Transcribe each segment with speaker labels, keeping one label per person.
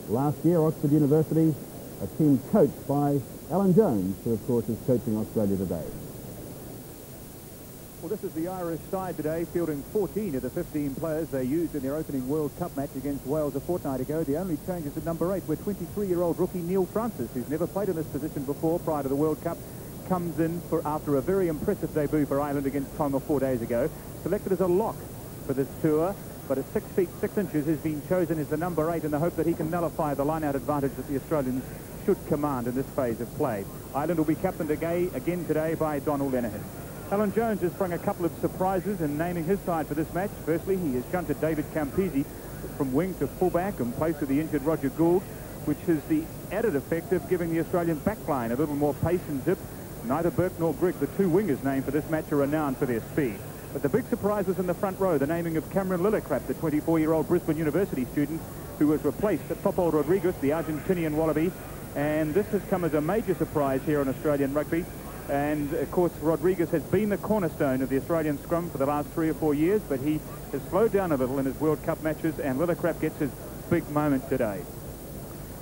Speaker 1: Last year, Oxford University, a team coached by Alan Jones, who of course is coaching Australia today.
Speaker 2: Well, this is the Irish side today, fielding 14 of the 15 players they used in their opening World Cup match against Wales a fortnight ago. The only change is at number 8, where 23-year-old rookie Neil Francis, who's never played in this position before prior to the World Cup, comes in after a very impressive debut for Ireland against Tonga 4 days ago. Selected as a lock for this tour, but at 6 feet 6 inches has been chosen as the number 8 in the hope that he can nullify the line-out advantage that the Australians should command in this phase of play. Ireland will be captained again today by Donald Lenihan. Alan Jones has sprung a couple of surprises in naming his side for this match. Firstly, he has shunted David Campese from wing to fullback in place of the injured Roger Gould, which has the added effect of giving the Australian backline a little more pace and zip. Neither Burke nor Grigg, the two wingers named for this match, are renowned for their speed. But the big surprise was in the front row, the naming of Cameron Lillicrap, the 24-year-old Brisbane University student who was replaced at Topol Rodriguez, the Argentinian Wallaby. And this has come as a major surprise here in Australian rugby. And, of course, Rodriguez has been the cornerstone of the Australian scrum for the last 3 or 4 years, but he has slowed down a little in his World Cup matches, and Lillicrap gets his big moment today.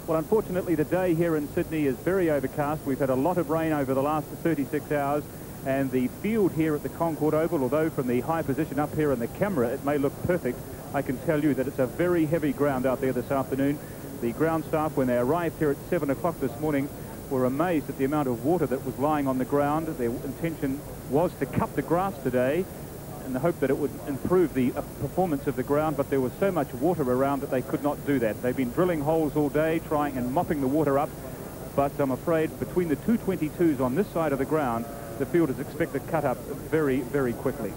Speaker 2: Well, unfortunately, the day here in Sydney is very overcast. We've had a lot of rain over the last 36 hours, and the field here at the Concord Oval, although from the high position up here in the camera it may look perfect, I can tell you that it's a very heavy ground out there this afternoon. The ground staff, when they arrived here at 7 o'clock this morning, were amazed at the amount of water that was lying on the ground. Their intention was to cut the grass today in the hope that it would improve the performance of the ground, but there was so much water around that they could not do that. They've been drilling holes all day, trying and mopping the water up, but I'm afraid between the 222s on this side of the ground, the field is expected to cut up very, very quickly.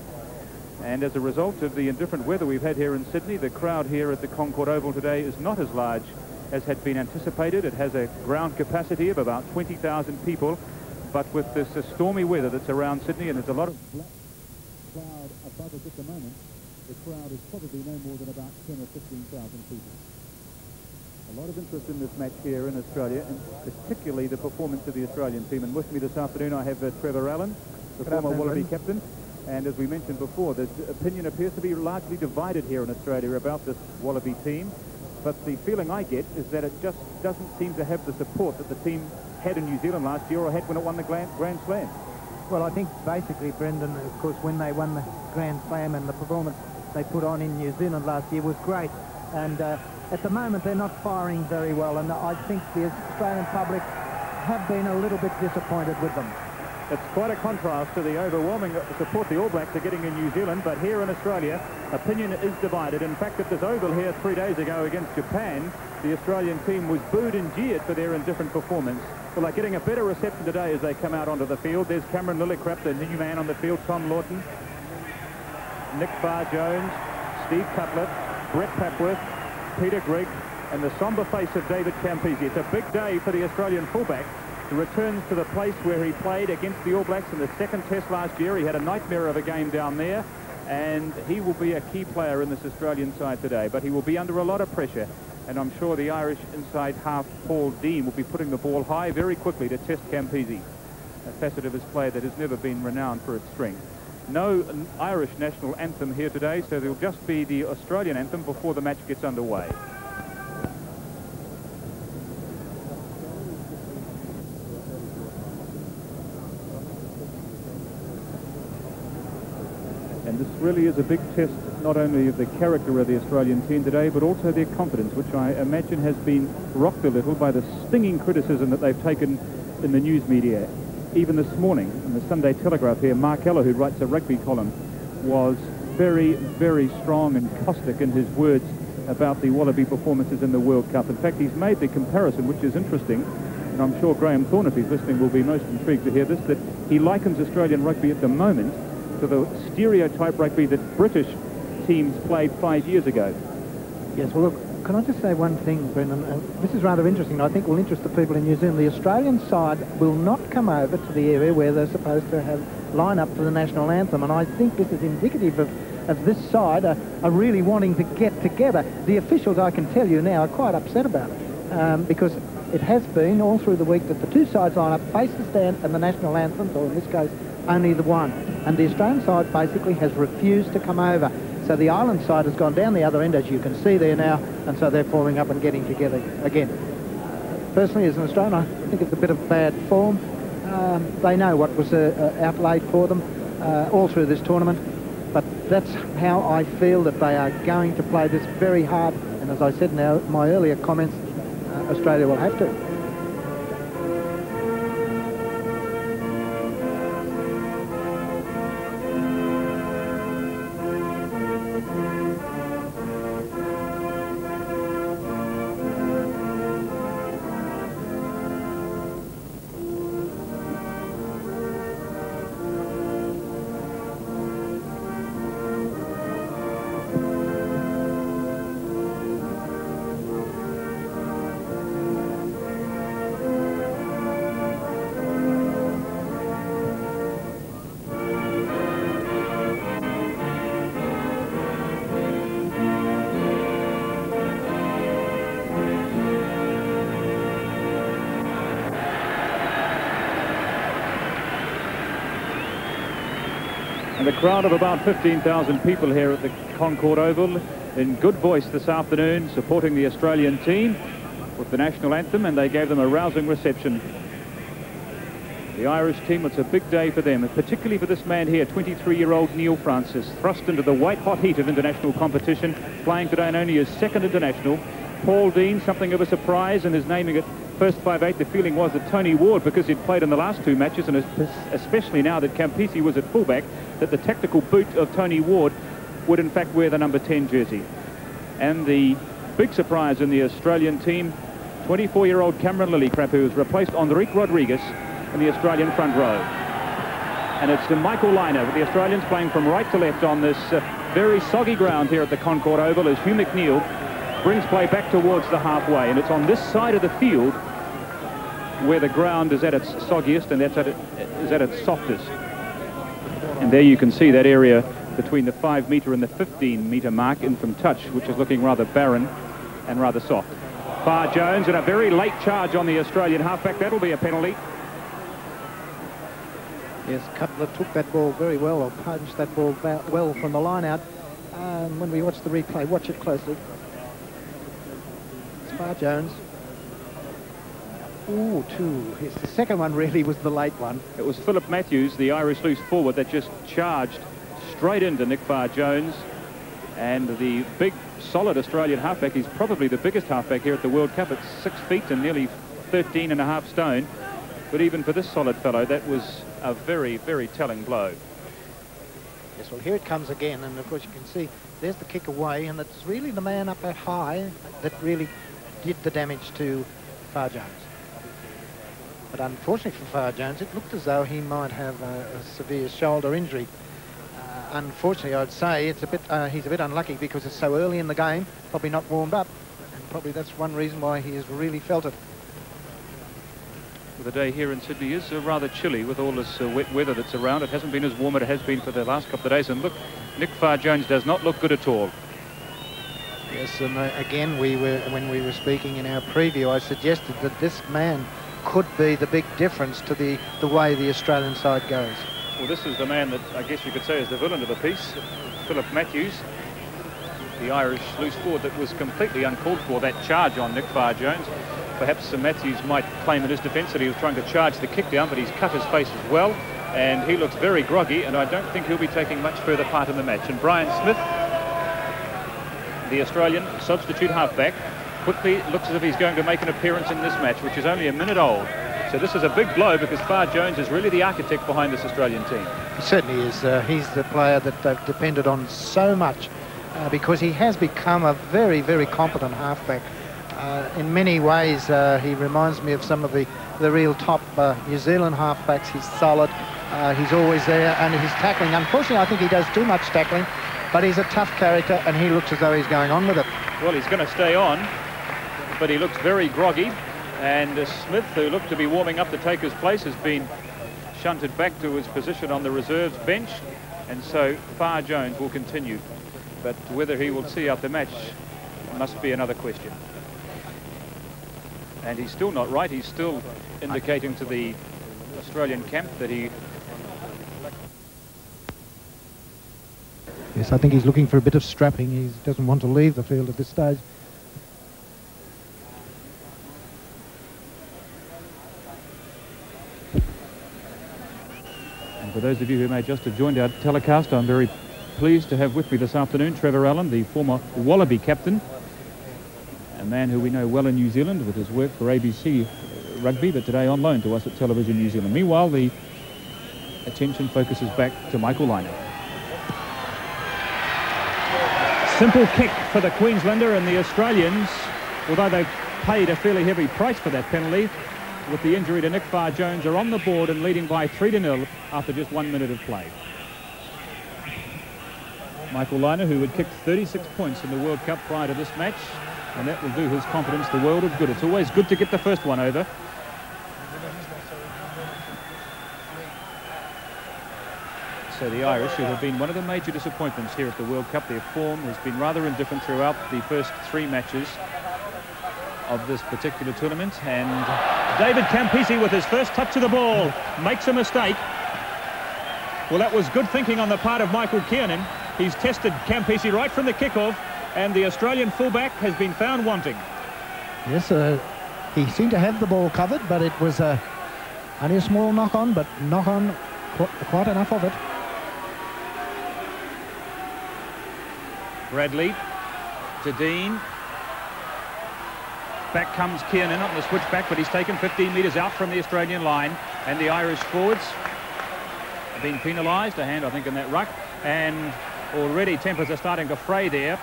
Speaker 2: And as a result of the indifferent weather we've had here in Sydney, the crowd here at the Concord Oval today is not as large as had been anticipated. It has a ground capacity of about 20,000 people, but with this stormy weather that's around Sydney, and there's a lot of black cloud above us at the moment, the crowd is probably no more than about 10 or 15,000 people. A lot of interest in this match here in Australia, and particularly the performance of the Australian team. And with me this afternoon I have Trevor Allen, the former Wallaby captain. And as we mentioned before, the opinion appears to be largely divided here in Australia about this Wallaby team. But the feeling I get is that it just doesn't seem to have the support that the team had in New Zealand last year or had when it won the Grand Slam.
Speaker 3: Well, I think basically, Brendan, of course, when they won the Grand Slam and the performance they put on in New Zealand last year was great. And at the moment, they're not firing very well. And I think the Australian public have been a little bit disappointed with them.
Speaker 2: It's quite a contrast to the overwhelming support the All Blacks are getting in New Zealand, but here in Australia, opinion is divided. In fact, at this oval here 3 days ago against Japan, the Australian team was booed and jeered for their indifferent performance. Well, they're getting a better reception today as they come out onto the field. There's Cameron Lillicrap, the new man on the field, Tom Lawton, Nick Barr-Jones, Steve Cutlett, Brett Papworth, Peter Grigg, and the sombre face of David Campese. It's a big day for the Australian fullback. He returns to the place where he played against the All Blacks in the second test last year. He had a nightmare of a game down there, and he will be a key player in this Australian side today. But he will be under a lot of pressure, and I'm sure the Irish inside half, Paul Dean, will be putting the ball high very quickly to test Campese, a facet of his play that has never been renowned for its strength. No Irish national anthem here today, so there will just be the Australian anthem before the match gets underway. And this really is a big test, not only of the character of the Australian team today, but also their confidence, which I imagine has been rocked a little by the stinging criticism that they've taken in the news media. Even this morning, in the Sunday Telegraph here, Mark Eller, who writes a rugby column, was very, very strong and caustic in his words about the Wallaby performances in the World Cup. In fact, he's made the comparison, which is interesting, and I'm sure Graham Thorne, if he's listening, will be most intrigued to hear this, that he likens Australian rugby at the moment to the stereotype rugby that British teams played 5 years ago.
Speaker 3: Yes, well, look, can I just say one thing, Brendan? This is rather interesting. I think will interest the people in New Zealand. The Australian side will not come over to the area where they're supposed to have line up for the national anthem, and I think this is indicative of this side are really wanting to get together. The officials, I can tell you now, are quite upset about it, because it has been all through the week that the two sides line up, face the stand and the national anthems, or in this case, only the one. And the Australian side basically has refused to come over. So the island side has gone down the other end, as you can see there now, and so they're forming up and getting together again. Personally, as an Australian, I think it's a bit of bad form. They know what was outlaid for them all through this tournament, but that's how I feel that they are going to play this very hard, and as I said in my earlier comments, Australia will have to.
Speaker 2: And a crowd of about 15,000 people here at the Concord Oval in good voice this afternoon, supporting the Australian team with the national anthem, and they gave them a rousing reception. The Irish team, it's a big day for them, particularly for this man here, 23-year-old Neil Francis, thrust into the white-hot heat of international competition, playing today in only his second international. Paul Dean, something of a surprise, and is naming it first 5'8". The feeling was that Tony Ward, because he'd played in the last two matches, and especially now that Campisi was at fullback, that the tactical boot of Tony Ward would in fact wear the number 10 jersey. And the big surprise in the Australian team, 24-year-old Cameron Lillicrap, who has replaced Enrique Rodriguez in the Australian front row. And it's Michael Liner, with the Australians playing from right to left on this very soggy ground here at the Concord Oval, as Hugh McNeil brings play back towards the halfway. And it's on this side of the field where the ground is at its soggiest and that's is at its softest. And there you can see that area between the 5-metre and the 15-metre mark in from touch, which is looking rather barren and rather soft. Far Jones, and a very late charge on the Australian halfback. That'll be a penalty.
Speaker 3: Yes, Cutler took that ball very well, or punched that ball well from the line out. When we watch the replay, watch it closely. Far Jones. Ooh, two. Yes, the second one really was the late one.
Speaker 2: It was Philip Matthews, the Irish loose forward, that just charged straight into Nick Farr-Jones. And the big, solid Australian halfback, he's probably the biggest halfback here at the World Cup at 6 feet and nearly 13.5 stone. But even for this solid fellow, that was a very, very telling blow.
Speaker 3: Yes, well, here it comes again, and of course you can see there's the kick away, and it's really the man up that high that really did the damage to Farr-Jones. But unfortunately for Farr-Jones, it looked as though he might have a severe shoulder injury. Unfortunately, I'd say it's a bit he's a bit unlucky because it's so early in the game, probably not warmed up, and probably that's one reason why he has really felt it.
Speaker 2: The day here in Sydney is rather chilly with all this wet weather that's around. It hasn't been as warm as it has been for the last couple of days, and look, Nick Farr-Jones does not look good at all.
Speaker 3: Yes, and again, when we were speaking in our preview, I suggested that this man could be the big difference to the way the Australian side goes.
Speaker 2: Well, this is the man that I guess you could say is the villain of the piece, Philip Matthews, the Irish loose forward that was completely uncalled for, that charge on Nick Farr-Jones. Perhaps Matthews might claim in his defence that he was trying to charge the kick down, but he's cut his face as well, and he looks very groggy, and I don't think he'll be taking much further part in the match. And Brian Smith, the Australian substitute halfback, quickly looks as if he's going to make an appearance in this match, which is only a minute old. So this is a big blow because Farr-Jones is really the architect behind this Australian team.
Speaker 3: He certainly is. He's the player that they've depended on so much because he has become a very, very competent halfback. In many ways, he reminds me of some of the real top New Zealand halfbacks. He's solid. He's always there, and he's tackling. Unfortunately, I think he does too much tackling, but he's a tough character, and he looks as though he's going on with it.
Speaker 2: Well, he's going to stay on, but he looks very groggy. And Smith, who looked to be warming up to take his place, has been shunted back to his position on the reserves bench. And so Farr-Jones will continue. But whether he will see out the match must be another question. And he's still not right. He's still indicating to the Australian camp that he...
Speaker 3: Yes, I think he's looking for a bit of strapping. He doesn't want to leave the field at this stage.
Speaker 2: And for those of you who may just have joined our telecast, I'm very pleased to have with me this afternoon Trevor Allen, the former Wallaby captain, a man who we know well in New Zealand with his work for ABC Rugby, but today on loan to us at Television New Zealand. Meanwhile, the attention focuses back to Michael Lynagh. Simple kick for the Queenslander, and the Australians, although they've paid a fairly heavy price for that penalty, with the injury to Nick Farr-Jones, are on the board and leading by 3-0 after just 1 minute of play. Michael Lynagh, who had kicked 36 points in the World Cup prior to this match, and that will do his confidence the world of good. It's always good to get the first one over. So the Irish, who have been one of the major disappointments here at the World Cup, their form has been rather indifferent throughout the first 3 matches of this particular tournament. And David Campisi, with his first touch of the ball, makes a mistake. Well, that was good thinking on the part of Michael Kiernan. He's tested Campisi right from the kickoff, and the Australian fullback has been found wanting.
Speaker 3: Yes, he seemed to have the ball covered, but it was only a small knock-on, but knock-on quite enough of it.
Speaker 2: Bradley to Dean. Back comes Kiernan on the switchback, but he's taken 15 metres out from the Australian line, and the Irish forwards have been penalised, a hand I think in that ruck, and already tempers are starting to fray there.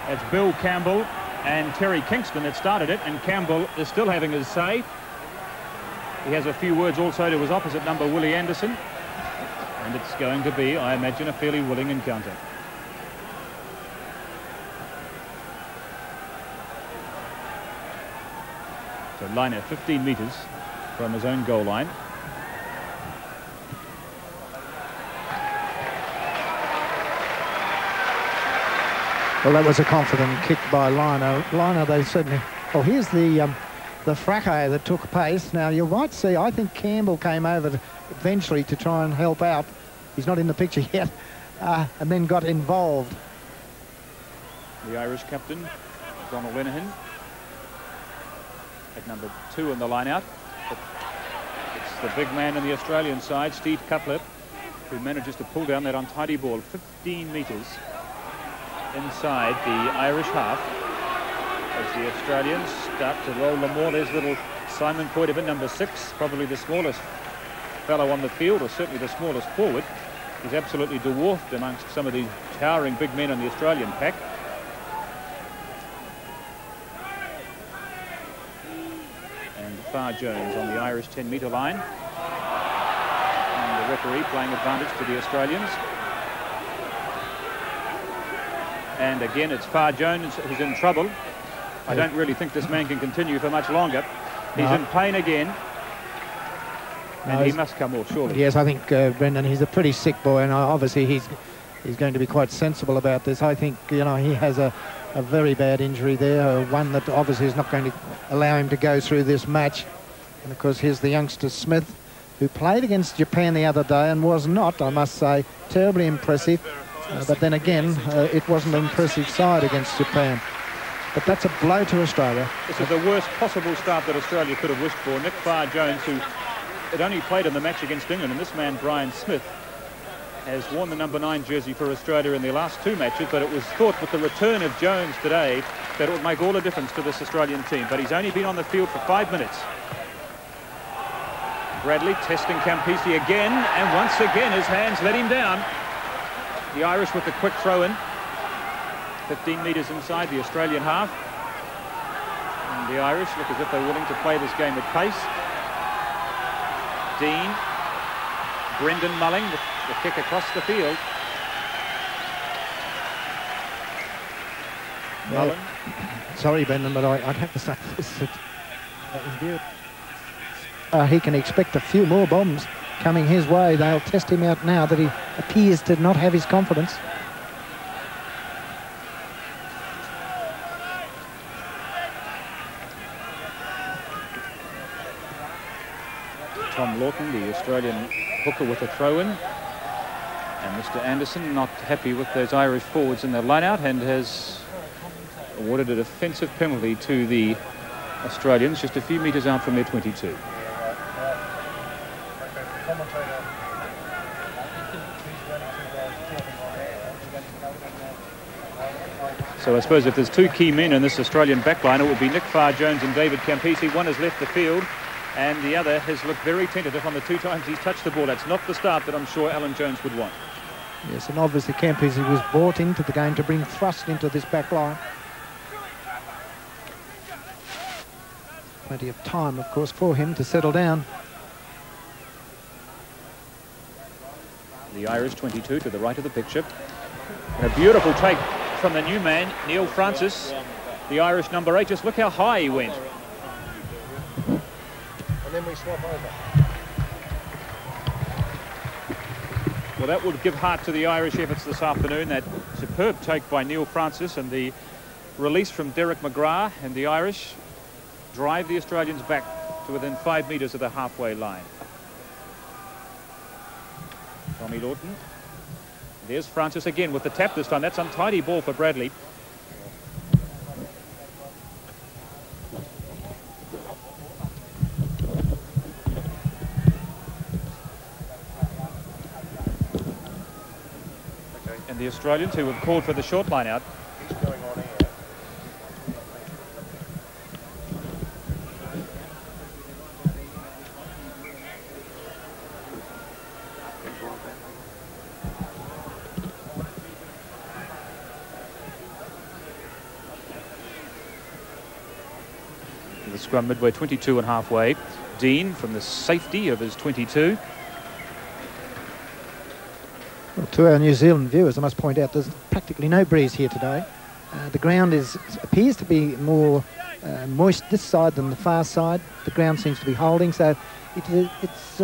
Speaker 2: It's Bill Campbell and Terry Kingston that started it, and Campbell is still having his say. He has a few words also to his opposite number, Willie Anderson, and it's going to be, I imagine, a fairly willing encounter. So Lynagh 15 metres from his own goal line.
Speaker 3: Well, that was a confident kick by Lynagh. Lynagh, they certainly... Oh, here's the fracas that took place. Now, you might see, I think Campbell came over eventually to try and help out. He's not in the picture yet. And then got involved.
Speaker 2: The Irish captain, Donald Lenihan, at number 2 in the line-out. It's the big man in the Australian side, Steve Cutler, who manages to pull down that untidy ball 15 metres inside the Irish half as the Australians start to roll them more. There's little Simon Poitevin, number 6, probably the smallest fellow on the field, or certainly the smallest forward. He's absolutely dwarfed amongst some of these towering big men in the Australian pack. And Farr-Jones on the Irish 10-metre line. And the referee playing advantage to the Australians. And again, it's Farr-Jones who's in trouble. I don't really think this man can continue for much longer. He's in pain again. And he must come off, surely.
Speaker 3: Yes, I think, Brendan, he's a pretty sick boy, and obviously he's going to be quite sensible about this. I think, you know, he has a very bad injury there, one that obviously is not going to allow him to go through this match. And, of course, here's the youngster Smith, who played against Japan the other day and was not, I must say, terribly impressive. But then again, it wasn't an impressive side against Japan. But that's a blow to Australia.
Speaker 2: This is the worst possible start that Australia could have wished for. Nick Farr-Jones, who had only played in the match against England, and this man, Brian Smith, has worn the number 9 jersey for Australia in their last 2 matches, but it was thought with the return of Jones today that it would make all the difference to this Australian team. But he's only been on the field for 5 minutes. Bradley testing Campisi again, and once again his hands let him down. The Irish with the quick throw-in, 15 metres inside the Australian half. And the Irish look as if they're willing to play this game at pace. Dean, Brendan Mulling with the kick across the field. Mulling.
Speaker 3: Sorry, Brendan, but I'd have to say this. He can expect a few more bombs coming his way. They'll test him out now that he appears to not have his confidence. Tom
Speaker 2: Lawton, the Australian hooker, with a throw-in. And Mr. Anderson not happy with those Irish forwards in their line-out and has awarded a defensive penalty to the Australians just a few metres out from their 22. So I suppose if there's two key men in this Australian backline, it would be Nick Farr-Jones and David Campese. One has left the field and the other has looked very tentative on the 2 times he's touched the ball. That's not the start that I'm sure Alan Jones would want.
Speaker 3: Yes, and obviously Campese was brought into the game to bring thrust into this backline. Plenty of time, of course, for him to settle down.
Speaker 2: The Irish 22 to the right of the picture. And a beautiful take from the new man, Neil Francis. The Irish number 8, just look how high he went.
Speaker 4: And then we swap over.
Speaker 2: Well, that would give heart to the Irish efforts this afternoon. That superb take by Neil Francis and the release from Derek McGrath, and the Irish drive the Australians back to within 5 metres of the halfway line. Tommy Lawton. There's Francis again with the tap this time. That's untidy ball for Bradley. And the Australians, who have called for the short line out,
Speaker 4: He's going on here.
Speaker 2: the scrum midway 22 and halfway. Dean from the safety of his 22.
Speaker 3: Well, to our New Zealand viewers, I must point out there's practically no breeze here today. The ground appears to be more moist this side than the far side. The ground seems to be holding, so it's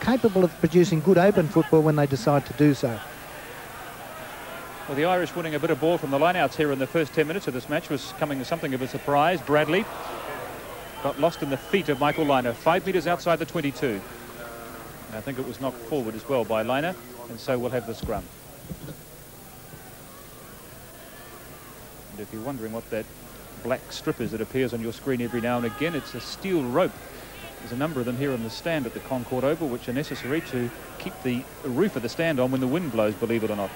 Speaker 3: capable of producing good open football when they decide to do so.
Speaker 2: Well, the Irish winning a bit of ball from the lineouts here in the first 10 minutes of this match was coming as something of a surprise. Bradley got lost in the feet of Michael Liner, 5 metres outside the 22. And I think it was knocked forward as well by Liner, and so we'll have the scrum. And if you're wondering what that black strip is that appears on your screen every now and again, it's a steel rope. There's a number of them here on the stand at the Concord Oval, which are necessary to keep the roof of the stand on when the wind blows, believe it or not.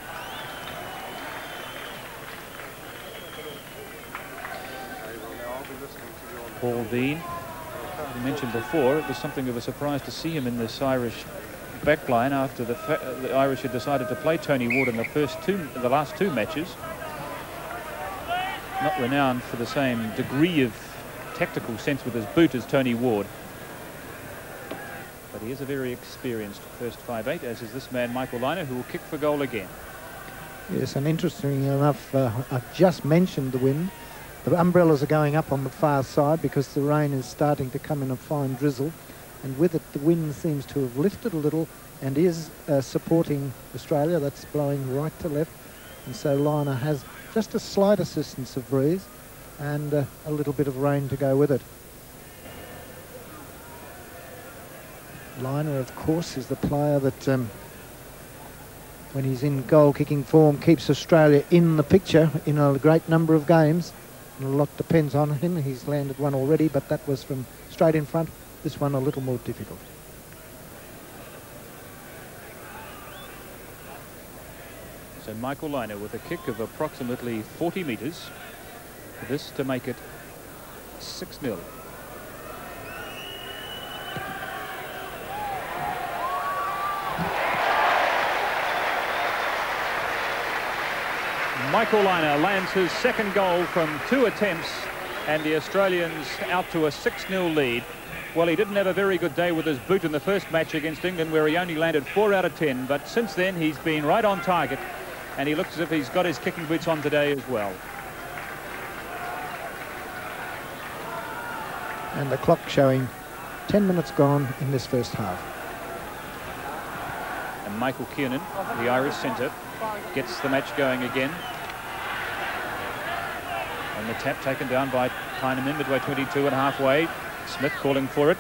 Speaker 2: Paul Dean, as I mentioned before, it was something of a surprise to see him in this Irish backline after the Irish had decided to play Tony Ward in the last two matches. Not renowned for the same degree of tactical sense with his boot as Tony Ward. But he is a very experienced first 5'8", as is this man Michael Liner, who will kick for goal again.
Speaker 3: Yes, and interestingly enough, I've just mentioned the wind. The umbrellas are going up on the far side because the rain is starting to come in a fine drizzle, and with it the wind seems to have lifted a little and is supporting Australia. That's blowing right to left, and so Liner has just a slight assistance of breeze and a little bit of rain to go with it. Liner, of course, is the player that when he's in goal-kicking form keeps Australia in the picture in a great number of games. And a lot depends on him. He's landed one already, but that was from straight in front. This one a little more difficult.
Speaker 2: So Michael Liner with a kick of approximately 40 metres. This to make it 6-0. Michael Liner lands his second goal from 2 attempts, and the Australians out to a 6-0 lead. Well, he didn't have a very good day with his boot in the first match against England, where he only landed 4 out of 10, but since then he's been right on target, and he looks as if he's got his kicking boots on today as well.
Speaker 3: And the clock showing 10 minutes gone in this first half.
Speaker 2: And Michael Kiernan, the Irish centre, gets the match going again. And the tap taken down by Tyneman midway 22 and halfway. Smith calling for it.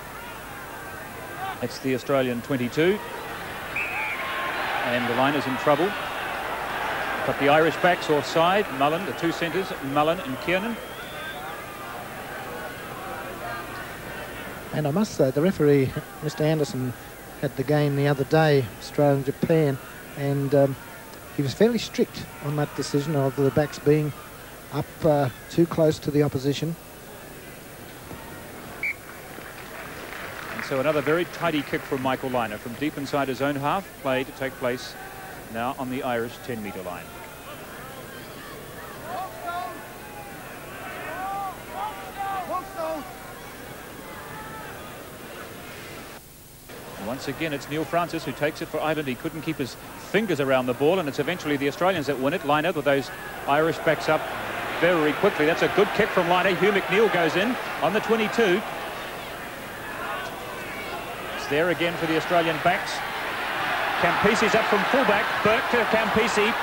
Speaker 2: It's the Australian 22. And the line is in trouble. But the Irish backs offside. Mullen, the two centres, Mullen and Kiernan.
Speaker 3: And I must say, the referee, Mr. Anderson, had the game the other day, Australia-Japan, and he was fairly strict on that decision of the backs being up too close to the opposition.
Speaker 2: And so another very tidy kick from Michael Lynagh from deep inside his own half, play to take place now on the Irish 10-metre line. Once again, it's Neil Francis who takes it for Ireland. He couldn't keep his fingers around the ball, and it's eventually the Australians that win it. Lynagh with those Irish backs up very quickly. That's a good kick from Lynagh. Hugh McNeil goes in on the 22. It's there again for the Australian backs. Campisi's up from fullback. Burke to Campisi.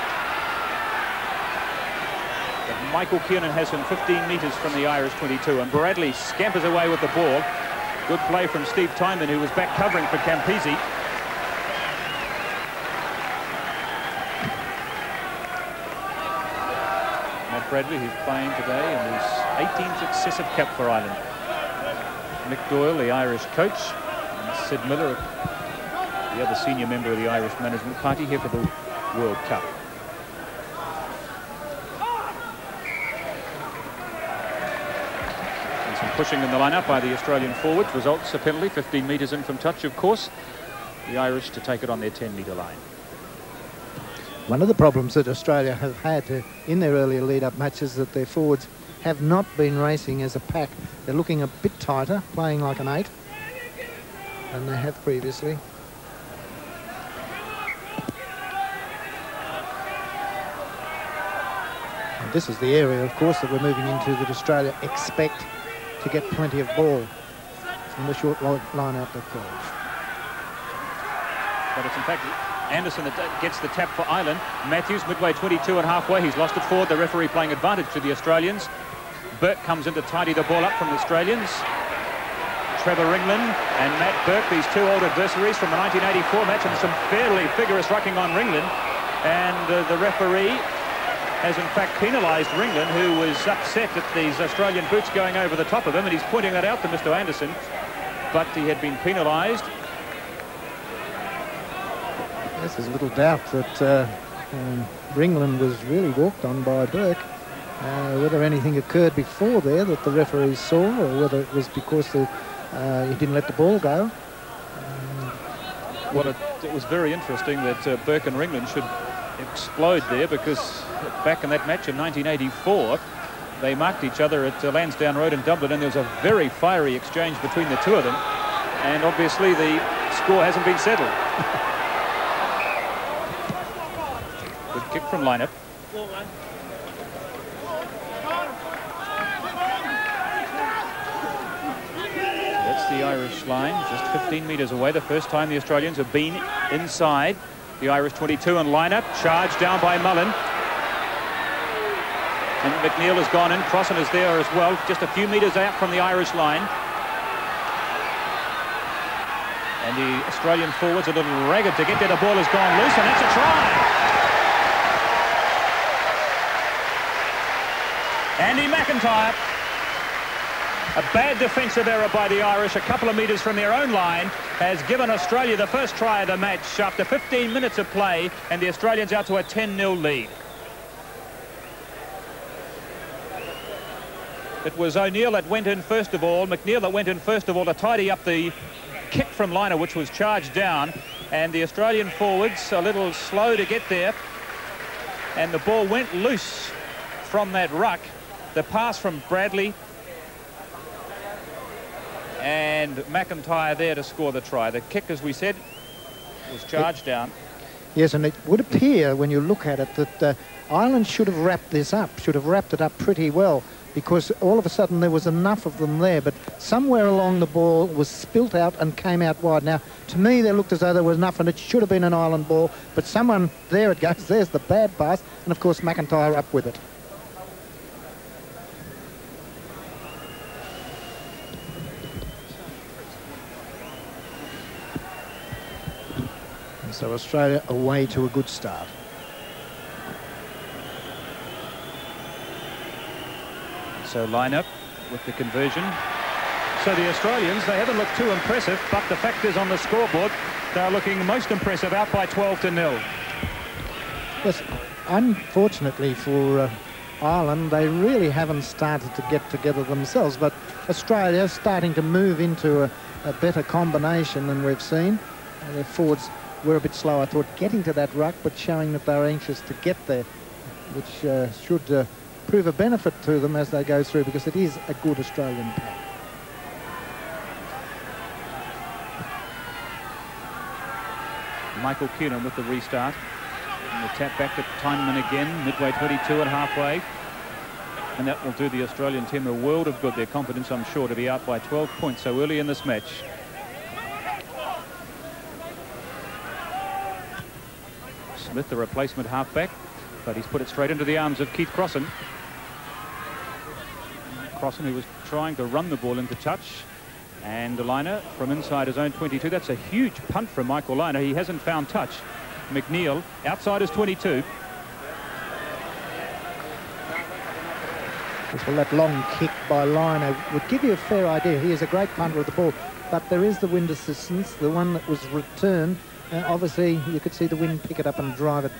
Speaker 2: But Michael Kiernan has him 15 metres from the Irish 22, and Bradley scampers away with the ball. Good play from Steve Tyman, who was back covering for Campisi. Matt Bradley, who's playing today in his 18th successive cap for Ireland. Mick Doyle, the Irish coach, and Sid Miller, the other senior member of the Irish Management Party, here for the World Cup. Pushing in the line-up by the Australian forwards results a penalty, 15 metres in from touch, of course. The Irish to take it on their 10-metre line.
Speaker 3: One of the problems that Australia have had in their earlier lead-up matches is that their forwards have not been racing as a pack. They're looking a bit tighter, playing like an 8 than they have previously. And this is the area, of course, that we're moving into that Australia expect to get plenty of ball from the short line out the goal.
Speaker 2: But it's in fact Anderson that gets the tap for Ireland. Matthews midway 22 and halfway. He's lost it forward. The referee playing advantage to the Australians. Burke comes in to tidy the ball up from the Australians. Trevor Ringland and Matt Burke, these two old adversaries from the 1984 match, and some fairly vigorous rucking on Ringland. And the referee has in fact penalised Ringland, who was upset at these Australian boots going over the top of him, and he's pointing that out to Mr. Anderson, but he had been penalised.
Speaker 3: Yes, there's little doubt that Ringland was really walked on by Burke. Whether anything occurred before there that the referees saw, or whether it was because he didn't let the ball go.
Speaker 2: Well, it was very interesting that Burke and Ringland should explode there, because back in that match in 1984 they marked each other at Lansdowne Road in Dublin, and there was a very fiery exchange between the two of them, and obviously the score hasn't been settled. Good kick from Lynagh. That's the Irish line, just 15 metres away. The first time the Australians have been inside the Irish 22, and Lynagh charged down by Mullen. And McNeil has gone in. Crossan is there as well, just a few metres out from the Irish line. And the Australian forwards a little ragged to get there. The ball has gone loose, and that's a try. Andy McIntyre. A bad defensive error by the Irish, a couple of metres from their own line, has given Australia the first try of the match after 15 minutes of play, and the Australians out to a 10-0 lead. It was O'Neill that went in first of all, McNeil that went in first of all to tidy up the kick from Lynagh, which was charged down, and the Australian forwards a little slow to get there, and the ball went loose from that ruck. The pass from Bradley, and McIntyre there to score the try. The kick, as we said, was charged down.
Speaker 3: Yes, and it would appear when you look at it that Ireland should have wrapped this up, should have wrapped it up pretty well, because all of a sudden there was enough of them there, but somewhere along the ball was spilt out and came out wide. Now, to me, there looked as though there was enough, and it should have been an Ireland ball, but someone, there it goes, there's the bad pass, and of course McIntyre up with it. So Australia away to a good start.
Speaker 2: So line up with the conversion. So the Australians, they haven't looked too impressive, but the fact is on the scoreboard, they're looking most impressive, out by 12-0.
Speaker 3: Yes, unfortunately for Ireland, they really haven't started to get together themselves, but Australia's starting to move into a better combination than we've seen. Their forwards were a bit slow, I thought, getting to that ruck, but showing that they're anxious to get there, which should prove a benefit to them as they go through, because it is a good Australian pack.
Speaker 2: Michael Keenan with the restart. And the tap back to Tyneman again, midway 22 and halfway. And that will do the Australian team a world of good. Their confidence, I'm sure, to be out by 12 points so early in this match. Smith, the replacement halfback, but he's put it straight into the arms of Keith Crossan. Crossan, who was trying to run the ball into touch. And Liner from inside his own 22. That's a huge punt from Michael Liner. He hasn't found touch. McNeil outside his 22.
Speaker 3: Well, that long kick by Liner would give you a fair idea. He is a great punter of the ball, but there is the wind assistance, the one that was returned. Obviously, you could see the wind pick it up and drive it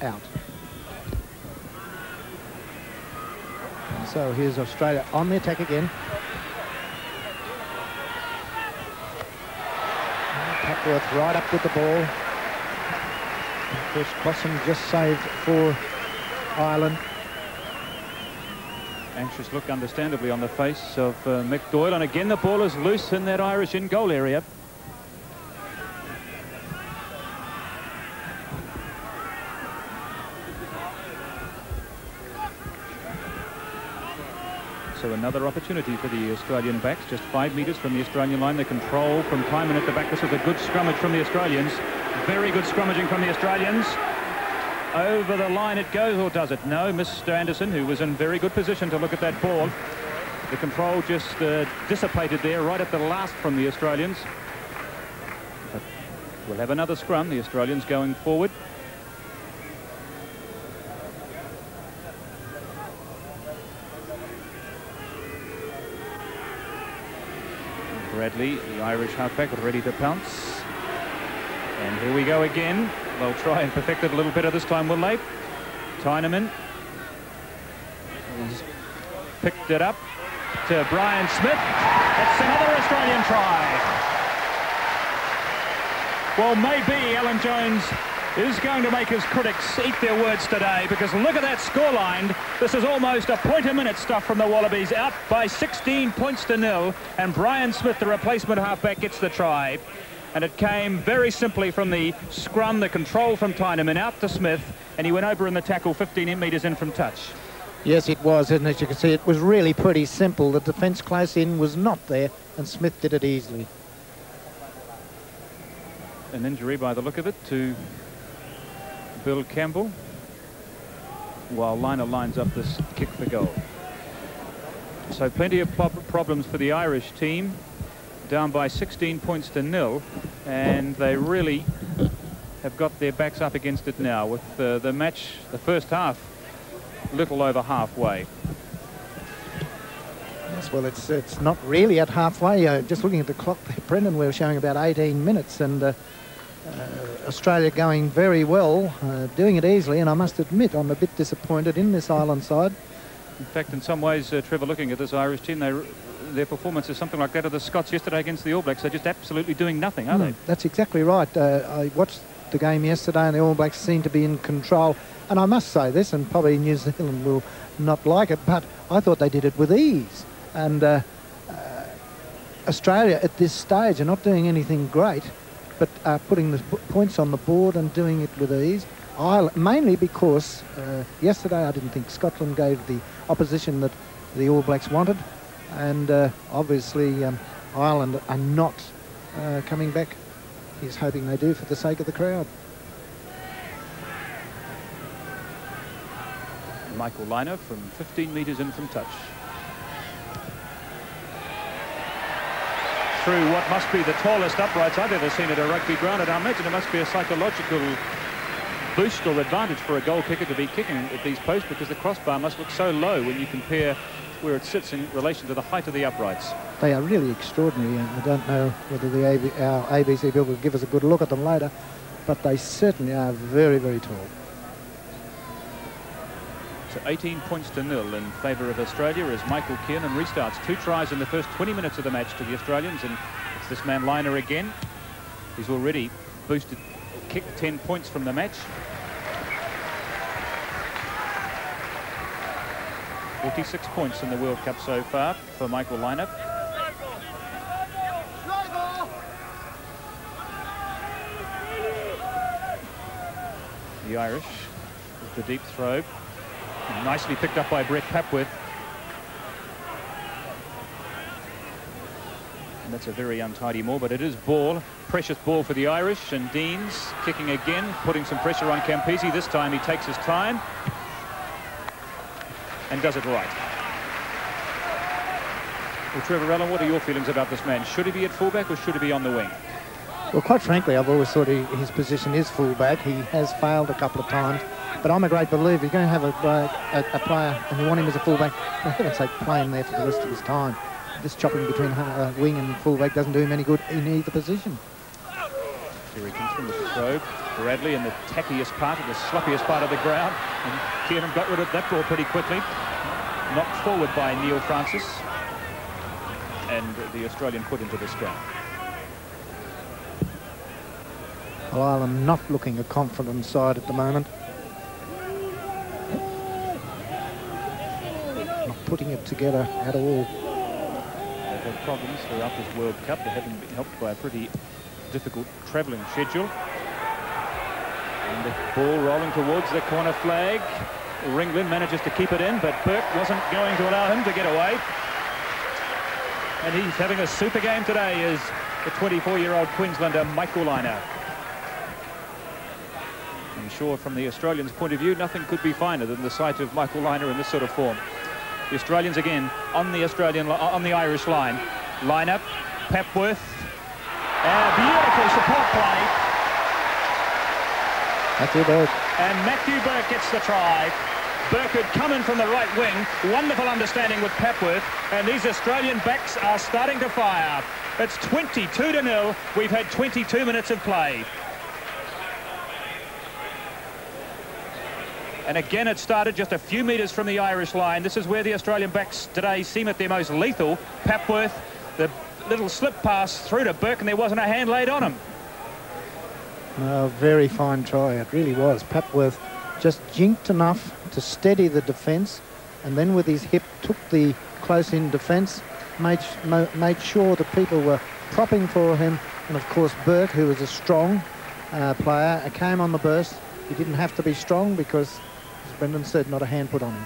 Speaker 3: out. And so here's Australia on the attack again. Papworth right up with the ball. Of course, Crossan just saved for Ireland.
Speaker 2: Anxious look, understandably, on the face of Mick Doyle. And again, the ball is loose in that Irish in-goal area. So another opportunity for the Australian backs, just 5 metres from the Australian line. The control from Tyman at the back. This is a good scrummage from the Australians. Very good scrummaging from the Australians. Over the line it goes, or does it? No, Mr. Anderson, who was in very good position to look at that ball. The control just dissipated there right at the last from the Australians. But we'll have another scrum, the Australians going forward. Bradley, the Irish halfback, ready to pounce. And here we go again. They'll try and perfect it a little better this time, will they? Tyneman has picked it up to Brian Smith. That's another Australian try. Well, maybe Alan Jones is going to make his critics eat their words today, because look at that scoreline. This is almost a point a minute stuff from the Wallabies, out by 16 points to 0, and Brian Smith, the replacement halfback, gets the try. And it came very simply from the scrum, the control from Tyneman out to Smith, and he went over in the tackle 15 metres in from touch.
Speaker 3: Yes, it was, and as you can see, it was really pretty simple. The defence close in was not there, and Smith did it easily.
Speaker 2: An injury by the look of it to Bill Campbell, while Liner lines up this kick for goal. So plenty of problems for the Irish team, down by 16 points to 0, and they really have got their backs up against it now, with the match, the first half, little over halfway.
Speaker 3: Yes, well, it's not really at halfway. Just looking at the clock there, Brendan, we're showing about 18 minutes, and Australia going very well, doing it easily, and I must admit I'm a bit disappointed in this Ireland side.
Speaker 2: In fact, in some ways, Trevor, looking at this Irish team, their performance is something like that of the Scots yesterday against the All Blacks. They're just absolutely doing nothing, aren't they?
Speaker 3: That's exactly right. I watched the game yesterday, and the All Blacks seem to be in control. And I must say this, and probably New Zealand will not like it, but I thought they did it with ease. And Australia at this stage are not doing anything great, but putting the points on the board and doing it with ease. Mainly because yesterday I didn't think Scotland gave the opposition that the All Blacks wanted, and obviously Ireland are not coming back. He's hoping they do for the sake of the crowd.
Speaker 2: Michael Liner from 15 metres in from touch. through what must be the tallest uprights I've ever seen at a rugby ground, and I imagine it must be a psychological boost or advantage for a goal kicker to be kicking at these posts, because the crossbar must look so low when you compare where it sits in relation to the height of the uprights.
Speaker 3: They are really extraordinary, and I don't know whether our ABC people will give us a good look at them later, but they certainly are very, very tall.
Speaker 2: So 18 points to 0 in favour of Australia as Michael Kiernan restarts. 2 tries in the first 20 minutes of the match to the Australians, and it's this man Liner again. He's already boosted, kicked 10 points from the match. 46 points in the World Cup so far for Michael Liner. The Irish with the deep throw. Nicely picked up by Brett Papworth. And that's a very untidy maul, but it is ball. Precious ball for the Irish, and Deans kicking again, putting some pressure on Campese. This time he takes his time and does it right. Well, Trevor Allen, what are your feelings about this man? Should he be at fullback or should he be on the wing?
Speaker 3: Well, quite frankly, I've always thought his position is fullback. He has failed a couple of times, but I'm a great believer. You're going to have a player and you want him as a fullback, for heaven's sake, play him there for the rest of his time. This chopping between wing and fullback doesn't do him any good in either position.
Speaker 2: Here he comes from the throw. Bradley in the tackiest part, of the sloppiest part of the ground, and Kiernan got rid of that ball pretty quickly. Knocked forward by Neil Francis, and the Australian put into the scrum.
Speaker 3: Well, Ireland not looking a confident side at the moment. Not putting it together at all.
Speaker 2: They've had problems throughout this World Cup. They haven't been helped by a pretty difficult travelling schedule. And the ball rolling towards the corner flag. Ringland manages to keep it in, but Burke wasn't going to allow him to get away. And he's having a super game today, is the 24-year-old Queenslander Michael Liner. I'm sure from the Australians' point of view, nothing could be finer than the sight of Michael Liner in this sort of form. The Australians again on the Irish line. Liner, Papworth, beautiful support play.
Speaker 3: Matthew Burke.
Speaker 2: And Matthew Burke gets the try. Burke had come in from the right wing. Wonderful understanding with Papworth. And these Australian backs are starting to fire. It's 22-0. We've had 22 minutes of play. And again, it started just a few metres from the Irish line. This is where the Australian backs today seem at their most lethal. Papworth, the little slip pass through to Burke, and there wasn't a hand laid on him.
Speaker 3: A very fine try, it really was. Papworth just jinked enough to steady the defence, and then with his hip took the close-in defence, made sure that people were propping for him, and of course Burke, who was a strong player, came on the burst. He didn't have to be strong because, as Brendan said, not a hand put on him.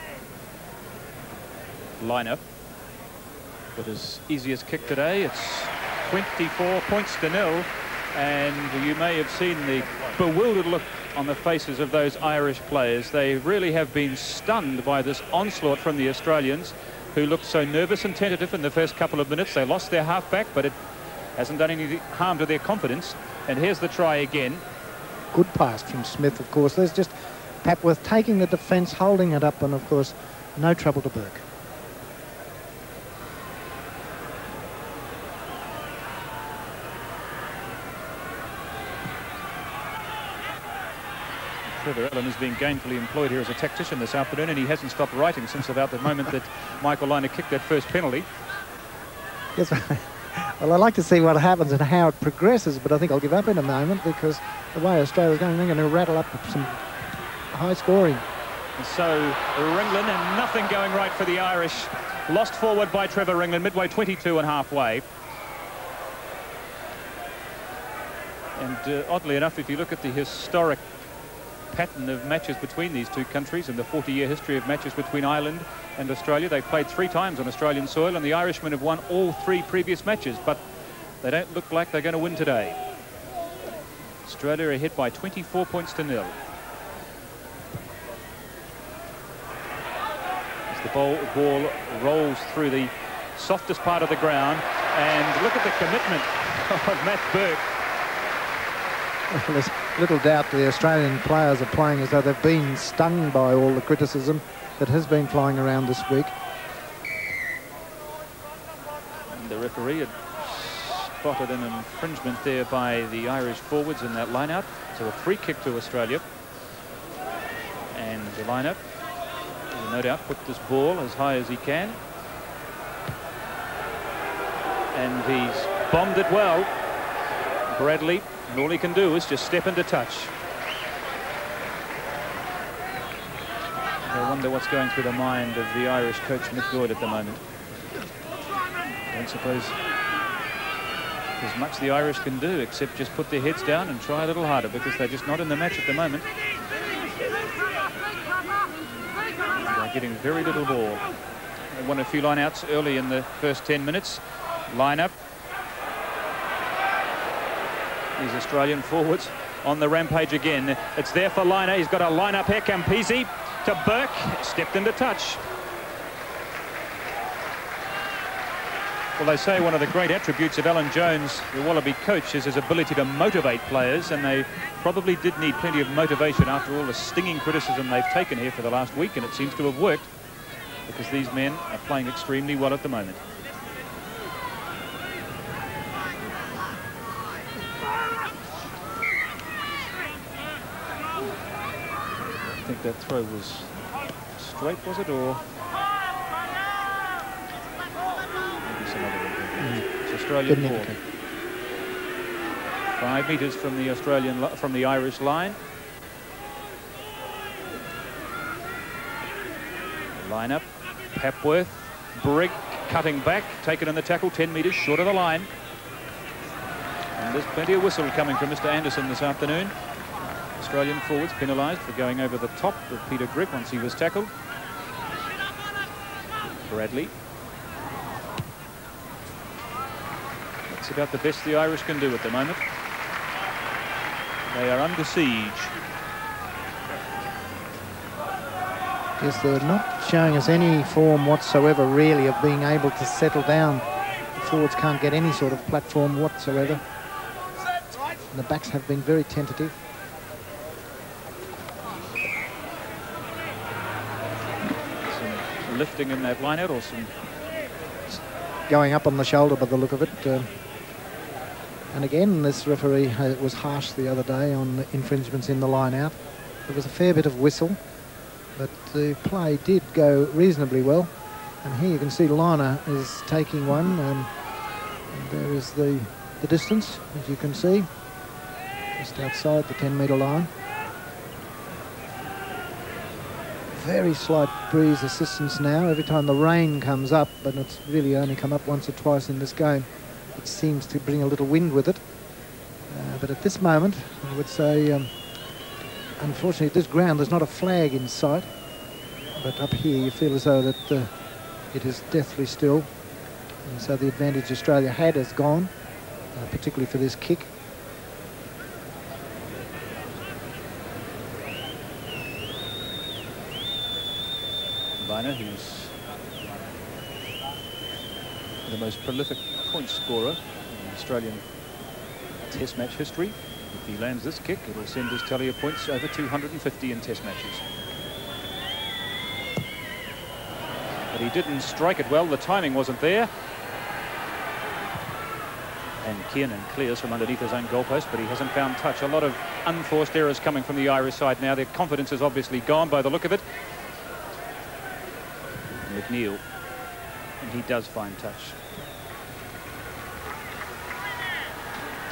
Speaker 2: Lineup, but his easiest kick today. It's 24 points to 0. And you may have seen the bewildered look on the faces of those Irish players. They really have been stunned by this onslaught from the Australians, who looked so nervous and tentative in the first couple of minutes. They lost their halfback, but it hasn't done any harm to their confidence. And here's the try again.
Speaker 3: Good pass from Smith, of course. There's just Papworth taking the defence, holding it up, and of course, no trouble to Burke.
Speaker 2: Trevor Allen has been gainfully employed here as a tactician this afternoon, and he hasn't stopped writing since about the moment that Michael Liner kicked that first penalty.
Speaker 3: Yes, well, I'd like to see what happens and how it progresses, but I think I'll give up in a moment because the way Australia's going, they're going to rattle up some high scoring.
Speaker 2: And so Ringland, and nothing going right for the Irish. Lost forward by Trevor Ringland, midway 22 and halfway. And oddly enough, if you look at the historic pattern of matches between these two countries and the 40-year history of matches between Ireland and Australia, they've played 3 times on Australian soil, and the Irishmen have won all 3 previous matches, but they don't look like they're going to win today. Australia ahead by 24 points to 0. As the ball rolls through the softest part of the ground, and look at the commitment of Matt Burke.
Speaker 3: Well, there's little doubt the Australian players are playing as though they've been stung by all the criticism that has been flying around this week.
Speaker 2: And the referee had spotted an infringement there by the Irish forwards in that line-out. So a free kick to Australia. And the line-up will no doubt put this ball as high as he can. And he's bombed it well. Bradley, and all he can do is just step into touch. I wonder what's going through the mind of the Irish coach Mick Doyle at the moment. I don't suppose there's much the Irish can do except just put their heads down and try a little harder, because they're just not in the match at the moment. They're getting very little ball. They won a few line-outs early in the first 10 minutes. Line-up. These Australian forwards on the rampage again. It's there for Liner. He's got a line-up here. Campisi to Burke. Stepped into touch. Well, they say one of the great attributes of Alan Jones, the Wallaby coach, is his ability to motivate players, and they probably did need plenty of motivation after all the stinging criticism they've taken here for the last week, and it seems to have worked, because these men are playing extremely well at the moment. I think that throw was straight, was it, or maybe some other one? It's Australian ball. 5 metres from the Irish line. Line up. Papworth, Brigg cutting back, taken in the tackle, 10 metres short of the line. And there's plenty of whistle coming from Mr. Anderson this afternoon. Australian forwards penalised for going over the top of Peter Grigg once he was tackled. Bradley. That's about the best the Irish can do at the moment. They are under siege.
Speaker 3: Yes, they're not showing us any form whatsoever, really, of being able to settle down. The forwards can't get any sort of platform whatsoever. And the backs have been very tentative.
Speaker 2: Lifting in that line out, or some
Speaker 3: going up on the shoulder by the look of it. And again, this referee was harsh the other day on the infringements in the line out. There was a fair bit of whistle, but the play did go reasonably well. And here you can see Liner is taking one, and there is the distance, as you can see, just outside the 10-metre line. Very slight breeze assistance now every time the rain comes up, but it's really only come up once or twice in this game. It seems to bring a little wind with it. But at this moment, I would say, unfortunately, at this ground, there's not a flag in sight. But up here, you feel as though that it is deathly still. And so the advantage Australia had has gone, particularly for this kick.
Speaker 2: Liner, who's the most prolific point scorer in Australian Test match history. If he lands this kick, it'll send his tally of points over 250 in Test matches. But he didn't strike it well. The timing wasn't there. And Kiernan clears from underneath his own goalpost, but he hasn't found touch. A lot of unforced errors coming from the Irish side now. Their confidence is obviously gone by the look of it. McNeil, and he does find touch.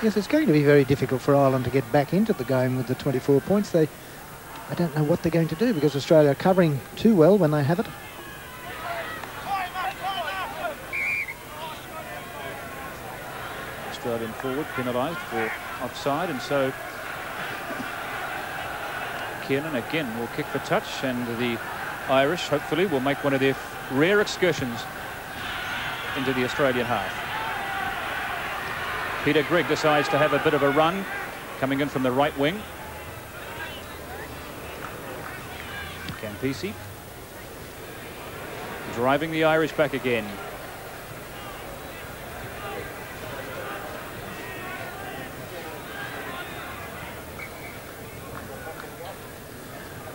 Speaker 3: Yes, it's going to be very difficult for Ireland to get back into the game with the 24 points. I don't know what they're going to do, because Australia are covering too well when they have it.
Speaker 2: Australian forward penalised for offside, and so Kiernan again will kick for touch, and the Irish hopefully will make one of their rare excursions into the Australian half. Peter Grigg decides to have a bit of a run, coming in from the right wing. Campisi driving the Irish back again.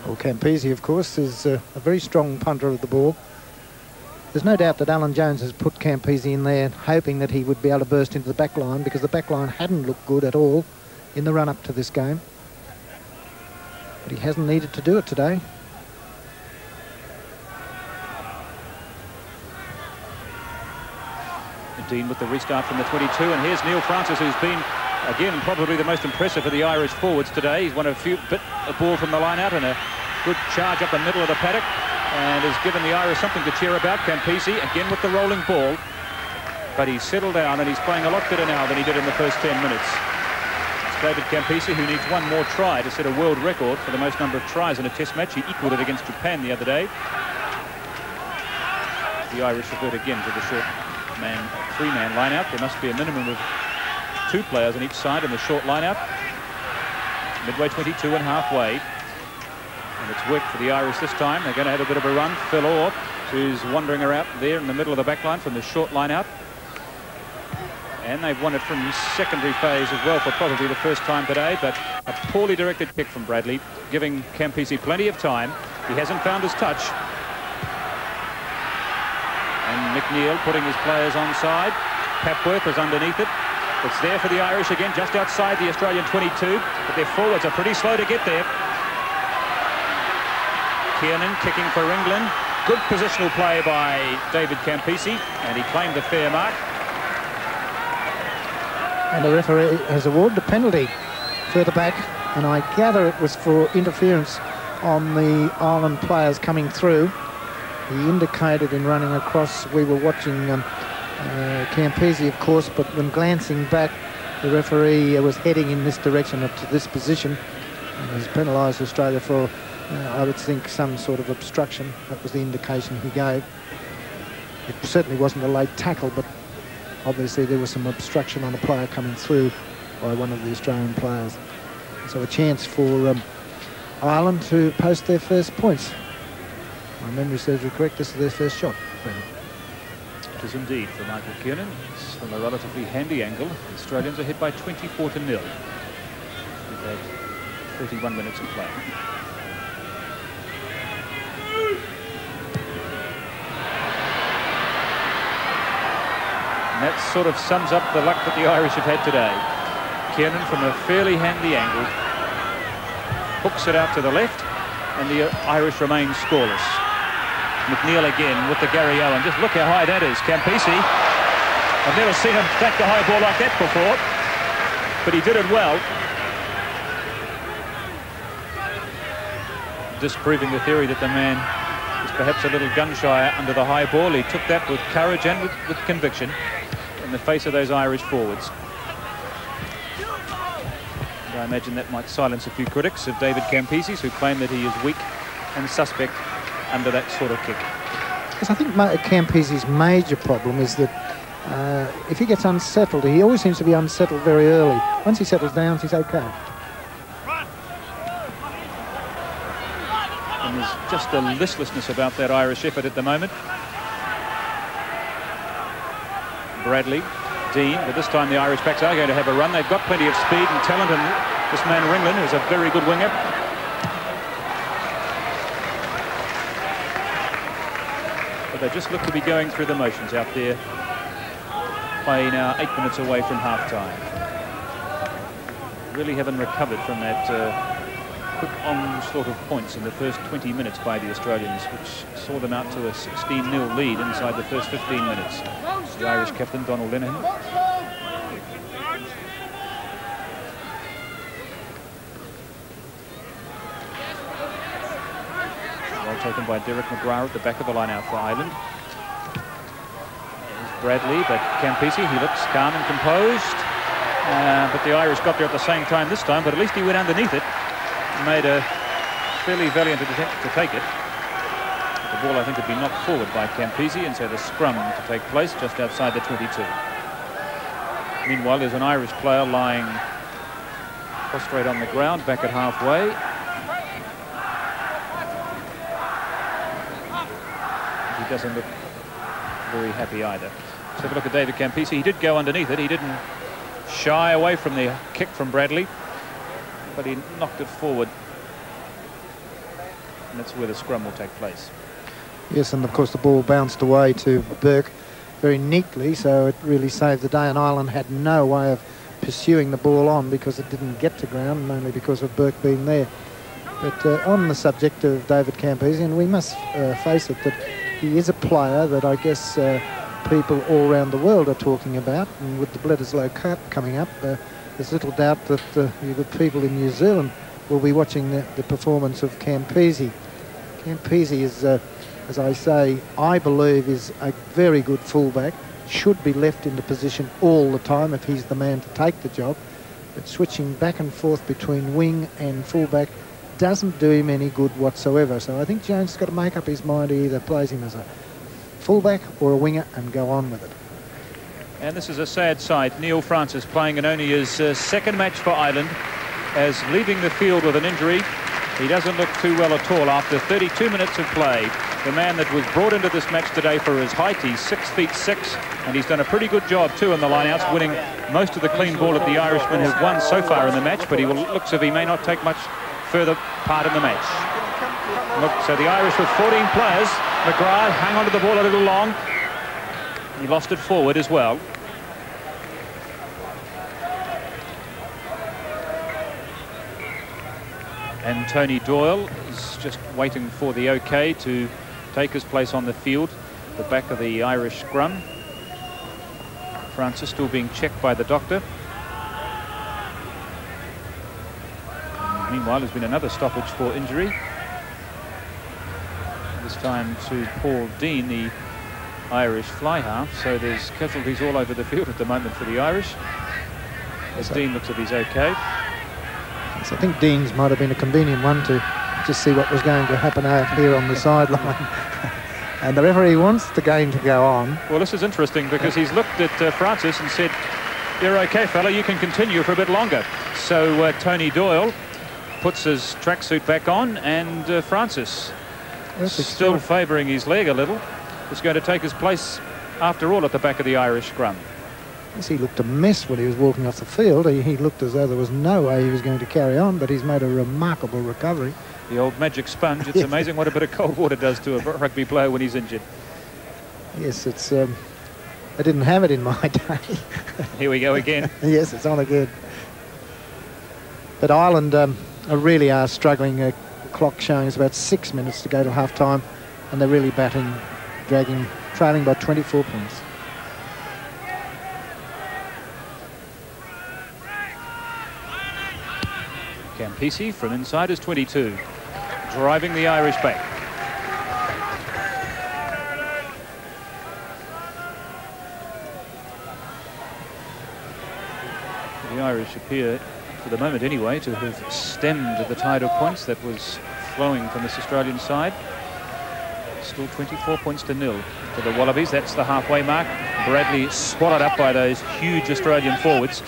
Speaker 3: Well, Campese, of course, is a very strong punter of the ball. There's no doubt that Alan Jones has put Campese in there hoping that he would be able to burst into the back line, because the back line hadn't looked good at all in the run-up to this game. But he hasn't needed to do it today.
Speaker 2: Dean with the restart from the 22, and here's Neil Francis, who's been, again, probably the most impressive of the Irish forwards today. He's won a ball from the line-out and a good charge up the middle of the paddock, and has given the Irish something to cheer about. Campese, again with the rolling ball, but he's settled down and he's playing a lot better now than he did in the first 10 minutes. It's David Campese, who needs one more try to set a world record for the most number of tries in a test match. He equalled it against Japan the other day. The Irish revert again to the three-man line-out. There must be a minimum of 2 players on each side in the short line-out. Midway 22 and halfway. And it's worked for the Irish this time. They're going to have a bit of a run. Phil Orr, who's wandering around there in the middle of the back line from the short line-out. And they've won it from secondary phase as well for probably the first time today, but a poorly directed kick from Bradley, giving Campese plenty of time. He hasn't found his touch. And McNeil putting his players onside. Papworth is underneath it. It's there for the Irish again, just outside the Australian 22, but their forwards are pretty slow to get there. Kiernan kicking for England. Good positional play by David Campese, and he claimed a fair mark.
Speaker 3: And the referee has awarded a penalty further back, and I gather it was for interference on the Ireland players coming through. He indicated in running across, we were watching Campese, of course, but when glancing back, the referee was heading in this direction up to this position, and has penalised Australia for, I would think, some sort of obstruction. That was the indication he gave. It certainly wasn't a late tackle, but obviously there was some obstruction on a player coming through by one of the Australian players. So a chance for Ireland to post their first points. My memory serves me correct, this is their first shot.
Speaker 2: It is indeed for Michael Kiernan. It's from a relatively handy angle. The Australians are hit by 24 to 0. We've had 31 minutes of play. And that sort of sums up the luck that the Irish have had today. Kiernan from a fairly handy angle hooks it out to the left, and the Irish remain scoreless. McNeil again with the Gary Owen. Just look how high that is. Campese, I've never seen him stack the high ball like that before, but he did it well. Disproving the theory that the man is perhaps a little gun-shy under the high ball. He took that with courage and with conviction in the face of those Irish forwards. And I imagine that might silence a few critics of David Campese's, who claim that he is weak and suspect under that sort of kick.
Speaker 3: Because I think Campese's major problem is that if he gets unsettled, he always seems to be unsettled very early. Once he settles down, he's okay.
Speaker 2: And there's just a listlessness about that Irish effort at the moment. Bradley, Dean, but this time the Irish backs are going to have a run. They've got plenty of speed and talent, and this man Ringland is a very good winger. But they just look to be going through the motions out there. Play now 8 minutes away from half-time. Really haven't recovered from that quick onslaught of points in the first 20 minutes by the Australians, which saw them out to a 16-0 lead inside the first 15 minutes. The Irish captain, Donald Linehan. Well taken by Derek McGrath at the back of the line out for Ireland. There's Bradley, but Campese, he looks calm and composed. But the Irish got there at the same time this time, but at least he went underneath it and made a fairly valiant attempt to take it. The ball, I think, had been knocked forward by Campese, and so the scrum to take place just outside the 22. Meanwhile, there's an Irish player lying prostrate on the ground back at halfway. He doesn't look very happy either. Let's have a look at David Campese. He did go underneath it. He didn't shy away from the kick from Bradley, but he knocked it forward and that's where the scrum will take place.
Speaker 3: Yes, and of course the ball bounced away to Burke very neatly, so it really saved the day, and Ireland had no way of pursuing the ball on because it didn't get to ground, mainly because of Burke being there. But on the subject of David Campese, and we must face it that he is a player that I guess people all around the world are talking about, and with the Bledisloe Cup coming up, there's little doubt that the people in New Zealand will be watching the performance of Campese. Campese is, as I say, I believe is a very good fullback, should be left into position all the time if he's the man to take the job, but switching back and forth between wing and fullback doesn't do him any good whatsoever. So I think Jones has got to make up his mind. He either plays him as a fullback or a winger and go on with it.
Speaker 2: And this is a sad sight. Neil Francis playing in only his second match for Ireland, as leaving the field with an injury. He doesn't look too well at all after 32 minutes of play. The man that was brought into this match today for his height, he's 6'6", and he's done a pretty good job too in the lineouts, winning most of the clean ball that the Irishmen have won so far in the match, but he looks as if he may not take much further part in the match. Look, so the Irish with 14 players. McGrath hang on to the ball a little long. He lost it forward as well. And Tony Doyle is just waiting for the OK to take his place on the field, the back of the Irish scrum. Francis still being checked by the doctor. And meanwhile, there's been another stoppage for injury. This time to Paul Dean, the Irish fly half. So there's casualties all over the field at the moment for the Irish, as Dean looks at his OK.
Speaker 3: So I think Dean's might have been a convenient one to just see what was going to happen out here on the sideline. And the referee wants the game to go on.
Speaker 2: Well, this is interesting because he's looked at Francis and said, "You're okay, fella, you can continue for a bit longer." So Tony Doyle puts his tracksuit back on, and Francis, still favouring his leg a little, is going to take his place after all at the back of the Irish scrum.
Speaker 3: Yes, he looked a mess when he was walking off the field. He looked as though there was no way he was going to carry on, but he's made a remarkable recovery.
Speaker 2: The old magic sponge. It's amazing what a bit of cold water does to a rugby player when he's injured.
Speaker 3: Yes, it's I didn't have it in my day.
Speaker 2: Here we go again.
Speaker 3: Yes, it's on again. But Ireland really are struggling. The clock showing us about 6 minutes to go to half-time, and they're really batting, dragging, trailing by 24 points.
Speaker 2: Campese from inside his 22, driving the Irish back. The Irish appear, for the moment anyway, to have stemmed the tide of points that was flowing from this Australian side. Still 24 points to 0 for the Wallabies. That's the halfway mark. Bradley swallowed up by those huge Australian forwards.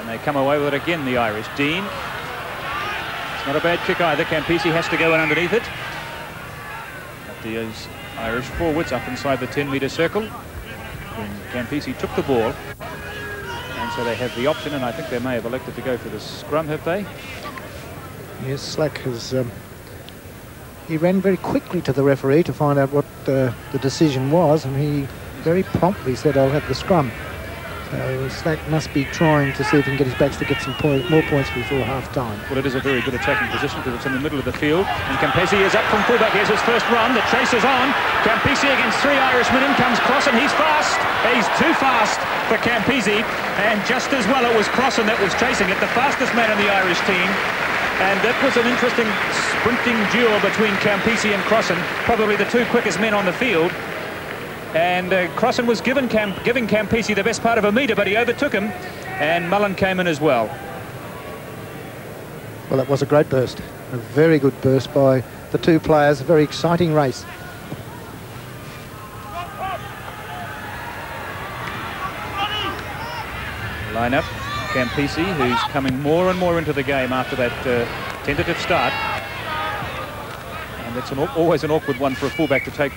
Speaker 2: They come away with it again, the Irish. Dean. It's not a bad kick either. Campese has to go in underneath it. But the Irish forwards up inside the 10-metre circle. And Campese took the ball. And so they have the option, and I think they may have elected to go for the scrum, have they?
Speaker 3: Yes, Slack has... he ran very quickly to the referee to find out what the decision was, and he very promptly said, "I'll have the scrum." So Slack must be trying to see if he can get his backs to get some more points before half-time.
Speaker 2: Well, it is a very good attacking position because it's in the middle of the field. And Campese is up from fullback. Here's his first run. The chase is on. Campese against 3 Irishmen. In comes Crossan. He's fast. He's too fast for Campese. And just as well, it was Crossan that was chasing it, the fastest man in the Irish team. And that was an interesting sprinting duel between Campese and Crossan, probably the 2 quickest men on the field. And Crossan was giving Campese the best part of a metre, but he overtook him, and Mullen came in as well.
Speaker 3: Well, that was a great burst. A very good burst by the 2 players. A very exciting race.
Speaker 2: Line up, Campese, who's coming more and more into the game after that tentative start. And that's always an awkward one for a fullback to take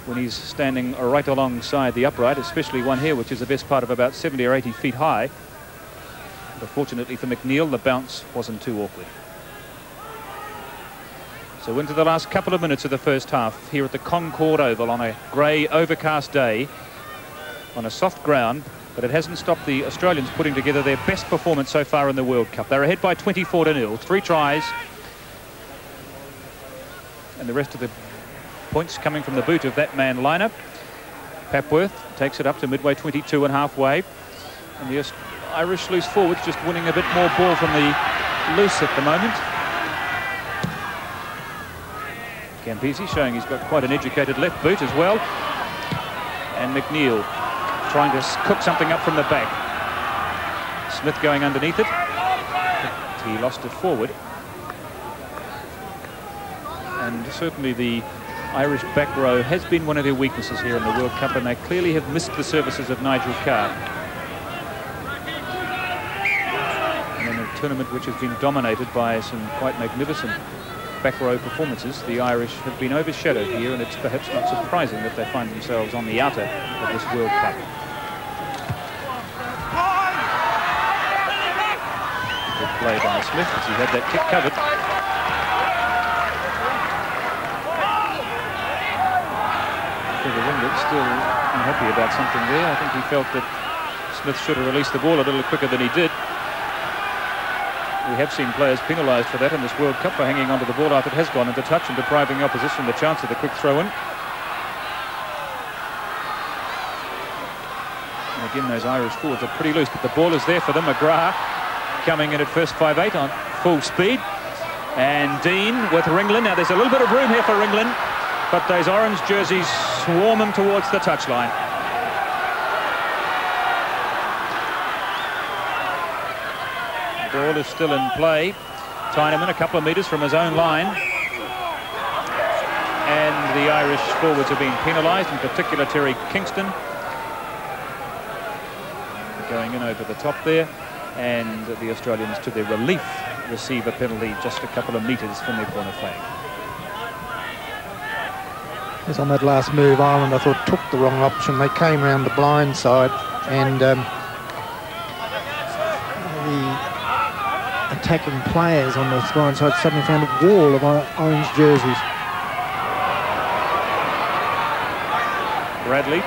Speaker 2: when he's standing right alongside the upright, especially one here, which is the best part of about 70 or 80 feet high. But fortunately for McNeil, the bounce wasn't too awkward. So into the last couple of minutes of the first half here at the Concord Oval on a grey overcast day on a soft ground, but it hasn't stopped the Australians putting together their best performance so far in the World Cup. They're ahead by 24-0, 3 tries, and the rest of the points coming from the boot of that man lineup. Papworth takes it up to midway 22 and halfway, and the Irish loose forwards just winning a bit more ball from the loose at the moment. Campese showing he's got quite an educated left boot as well, and McNeil trying to cook something up from the back. Smith going underneath it. He lost it forward. And certainly the Irish back row has been one of their weaknesses here in the World Cup, and they clearly have missed the services of Nigel Carr. And in a tournament which has been dominated by some quite magnificent back row performances, the Irish have been overshadowed here, and it's perhaps not surprising that they find themselves on the outer of this World Cup. Good play by Smith as he had that kick covered. Still unhappy about something there. I think he felt that Smith should have released the ball a little quicker than he did. We have seen players penalised for that in this World Cup for hanging onto the ball after it has gone into touch and depriving the opposition the chance of the quick throw-in. And again, those Irish forwards are pretty loose, but the ball is there for them. McGrath coming in at first 5'8" on full speed. And Dean with Ringland. Now there's a little bit of room here for Ringland, but those orange jerseys swarm him towards the touchline. The ball is still in play. Tyneman a couple of metres from his own line. And the Irish forwards are being penalised, in particular Terry Kingston. Going in over the top there. And the Australians, to their relief, receive a penalty just a couple of metres from their corner flag.
Speaker 3: Yes, on that last move, Ireland, I thought, took the wrong option. They came around the blind side, and the attacking players on the blind side suddenly found a wall of orange jerseys.
Speaker 2: Bradley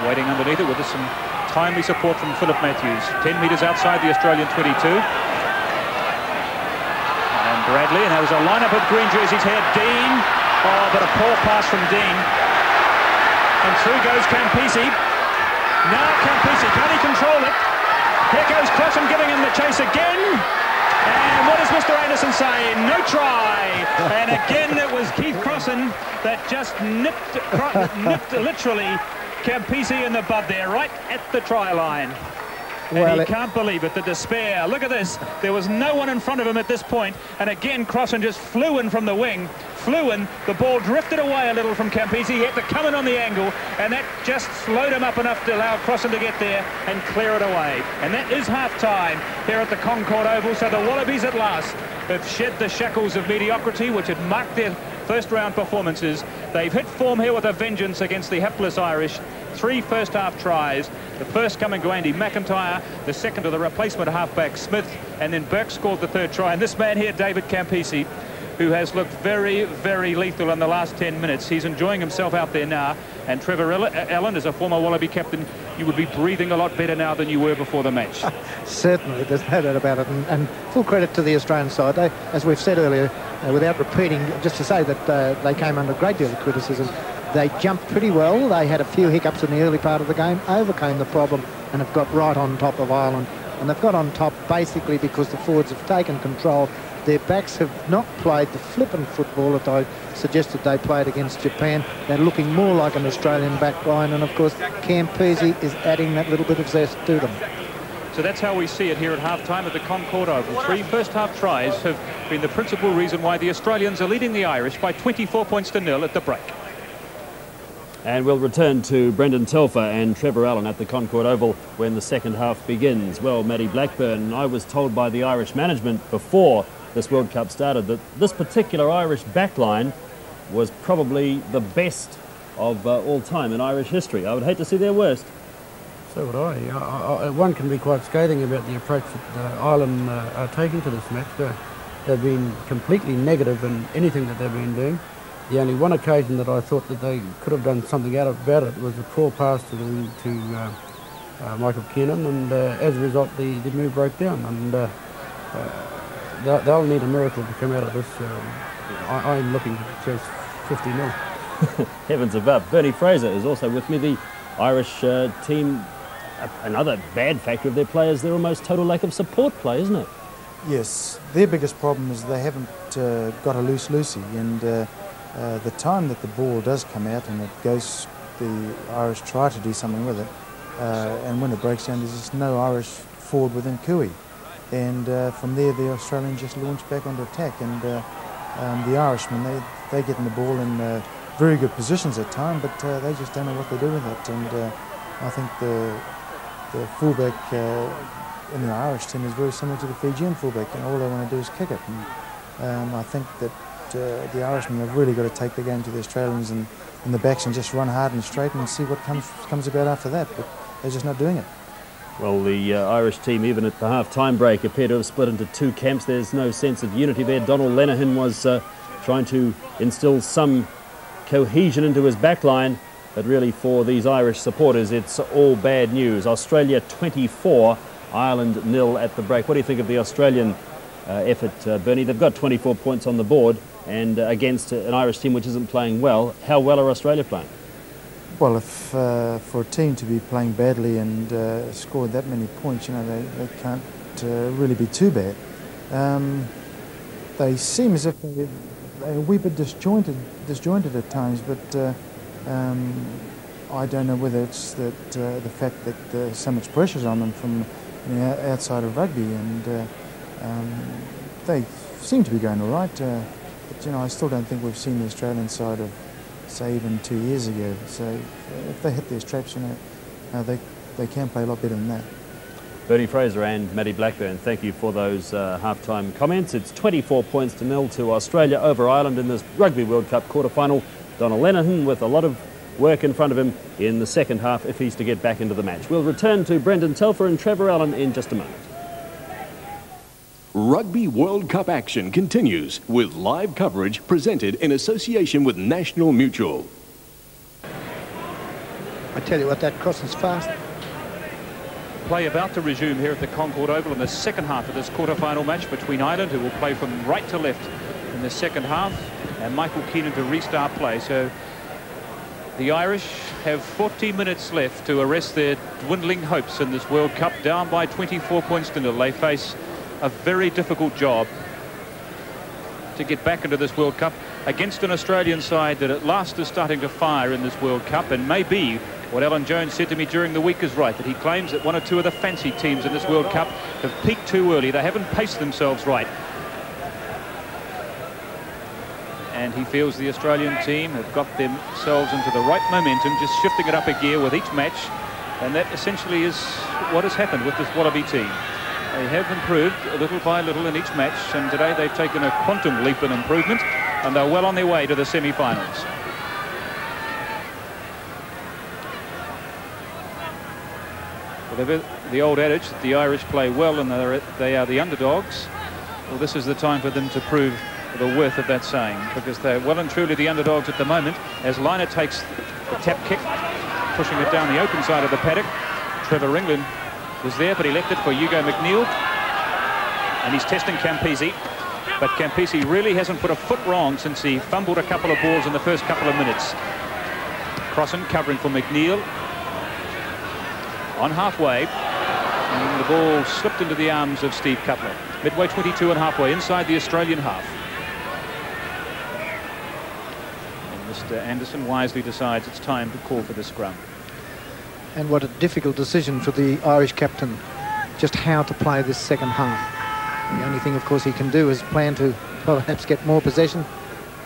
Speaker 2: waiting underneath it with some timely support from Philip Matthews. 10 metres outside the Australian 22. And Bradley, and there was a lineup of green jerseys here. Dean. Oh, but a poor pass from Dean. And through goes Campese. Now Campese, can he control it? Here goes Crossan giving him the chase again. And what does Mr. Anderson say? No try. And again, it was Keith Crossan that just nipped literally Campese in the bud there, right at the try line. And he can't believe it, the despair. Look at this. There was no one in front of him at this point. And again, Crossan just flew in from the wing. Flew in. The ball drifted away a little from Campese. He had to come in on the angle. And that just slowed him up enough to allow Crossan to get there and clear it away. And that is half-time here at the Concord Oval. So the Wallabies at last have shed the shackles of mediocrity which had marked their first-round performances. They've hit form here with a vengeance against the hapless Irish. 3 first-half tries. The first coming to Andy McIntyre, the second to the replacement halfback Smith, and then Burke scored the third try. And this man here, David Campese, who has looked very, very lethal in the last 10 minutes. He's enjoying himself out there now. And Trevor Allen, as a former Wallaby captain, you would be breathing a lot better now than you were before the match.
Speaker 3: Certainly, there's no doubt about it. And full credit to the Australian side. They, as we've said earlier, without repeating, just to say that they came under a great deal of criticism. They jumped pretty well. They had a few hiccups in the early part of the game, overcame the problem, and have got right on top of Ireland. And they've got on top basically because the forwards have taken control. Their backs have not played the flippant football that I suggested they played against Japan. They're looking more like an Australian back line, and of course Campese is adding that little bit of zest to them.
Speaker 2: So that's how we see it here at half-time at the Concord Oval. 3 first-half tries have been the principal reason why the Australians are leading the Irish by 24 points to 0 at the break.
Speaker 1: And we'll return to Brendan Telfer and Trevor Allen at the Concord Oval when the second half begins. Well, Matty Blackburn, I was told by the Irish management before this World Cup started that this particular Irish backline was probably the best of all time in Irish history. I would hate to see their worst.
Speaker 5: So would I. One can be quite scathing about the approach that Ireland are taking to this match. they've been completely negative in anything that they've been doing. The only one occasion that I thought that they could have done something about it was a poor pass to Michael Keenan, and as a result the move broke down, and they'll need a miracle to come out of this. I'm looking to chase 50-0.
Speaker 1: Heavens above. Bernie Fraser is also with me. The Irish team, another bad factor of their players, their almost total lack of support play, isn't it?
Speaker 6: Yes, their biggest problem is they haven't got a loose Lucy, and the time that the ball does come out and it goes, the Irish try to do something with it, and when it breaks down, there's just no Irish forward within Cooey, and from there the Australians just launch back onto attack, and the Irishmen, they get in the ball in very good positions at time, but they just don't know what they do with it, and I think the fullback in the Irish team is very similar to the Fijian fullback, and all they want to do is kick it, and I think that the Irishmen have really got to take the game to the Australians and the backs and just run hard and straight and see what comes about after that, but they're just not doing it.
Speaker 1: Well, the Irish team, even at the half-time break, appear to have split into two camps. There's no sense of unity there. Donald Lenihan was trying to instill some cohesion into his backline, but really for these Irish supporters, it's all bad news. Australia 24, Ireland 0 at the break. What do you think of the Australian effort, Bernie? They've got 24 points on the board, and against an Irish team which isn't playing well. How well are Australia playing?
Speaker 6: Well, if for a team to be playing badly and score that many points, you know, they can't really be too bad. They seem as if they're a wee bit disjointed at times, but I don't know whether it's that the fact that so much pressure's on them from outside of rugby, and they seem to be going all right. But you know, I still don't think we've seen the Australian side of, say, even 2 years ago. So if they hit their straps, you know, they can play a lot better than that.
Speaker 1: Bernie Fraser and Matty Blackburn, thank you for those half-time comments. It's 24 points to 0 to Australia over Ireland in this Rugby World Cup quarter-final. Donald Lenihan with a lot of work in front of him in the second half if he's to get back into the match. We'll return to Brendan Telfer and Trevor Allen in just a moment.
Speaker 7: Rugby World Cup action continues with live coverage presented in association with National Mutual.
Speaker 3: I tell you what, that crosses fast.
Speaker 8: Play about to resume here at the Concord Oval in the second half of this quarter-final match between Ireland, who will play from right to left in the second half, and Michael Keenan to restart play. So the Irish have 40 minutes left to arrest their dwindling hopes in this World Cup, down by 24 points to 0. They face a very difficult job to get back into this World Cup against an Australian side that at last is starting to fire in this World Cup, and maybe what Alan Jones said to me during the week is right, that he claims that one or two of the fancy teams in this World Cup have peaked too early. They haven't paced themselves right. And he feels the Australian team have got themselves into the right momentum, just shifting it up a gear with each match. And that essentially is what has happened with this Wallaby team. They have improved little by little in each match, and today they've taken a quantum leap in improvement, and they're well on their way to the semi-finals. Well, the old adage that the Irish play well and they are the underdogs, well, this is the time for them to prove the worth of that saying, because they're well and truly the underdogs at the moment, as Liner takes the tap kick, pushing it down the open side of the paddock. Trevor Ringland was there, but he left it for Hugo McNeil, and he's testing Campisi, but Campisi really hasn't put a foot wrong since he fumbled a couple of balls in the first couple of minutes. Crossan covering for McNeil on halfway, and the ball slipped into the arms of Steve Cutler. Midway 22 and halfway inside the Australian half. And Mr. Anderson wisely decides it's time to call for the scrum.
Speaker 3: And what a difficult decision for the Irish captain, just how to play this second half. The only thing, of course, he can do is plan to perhaps get more possession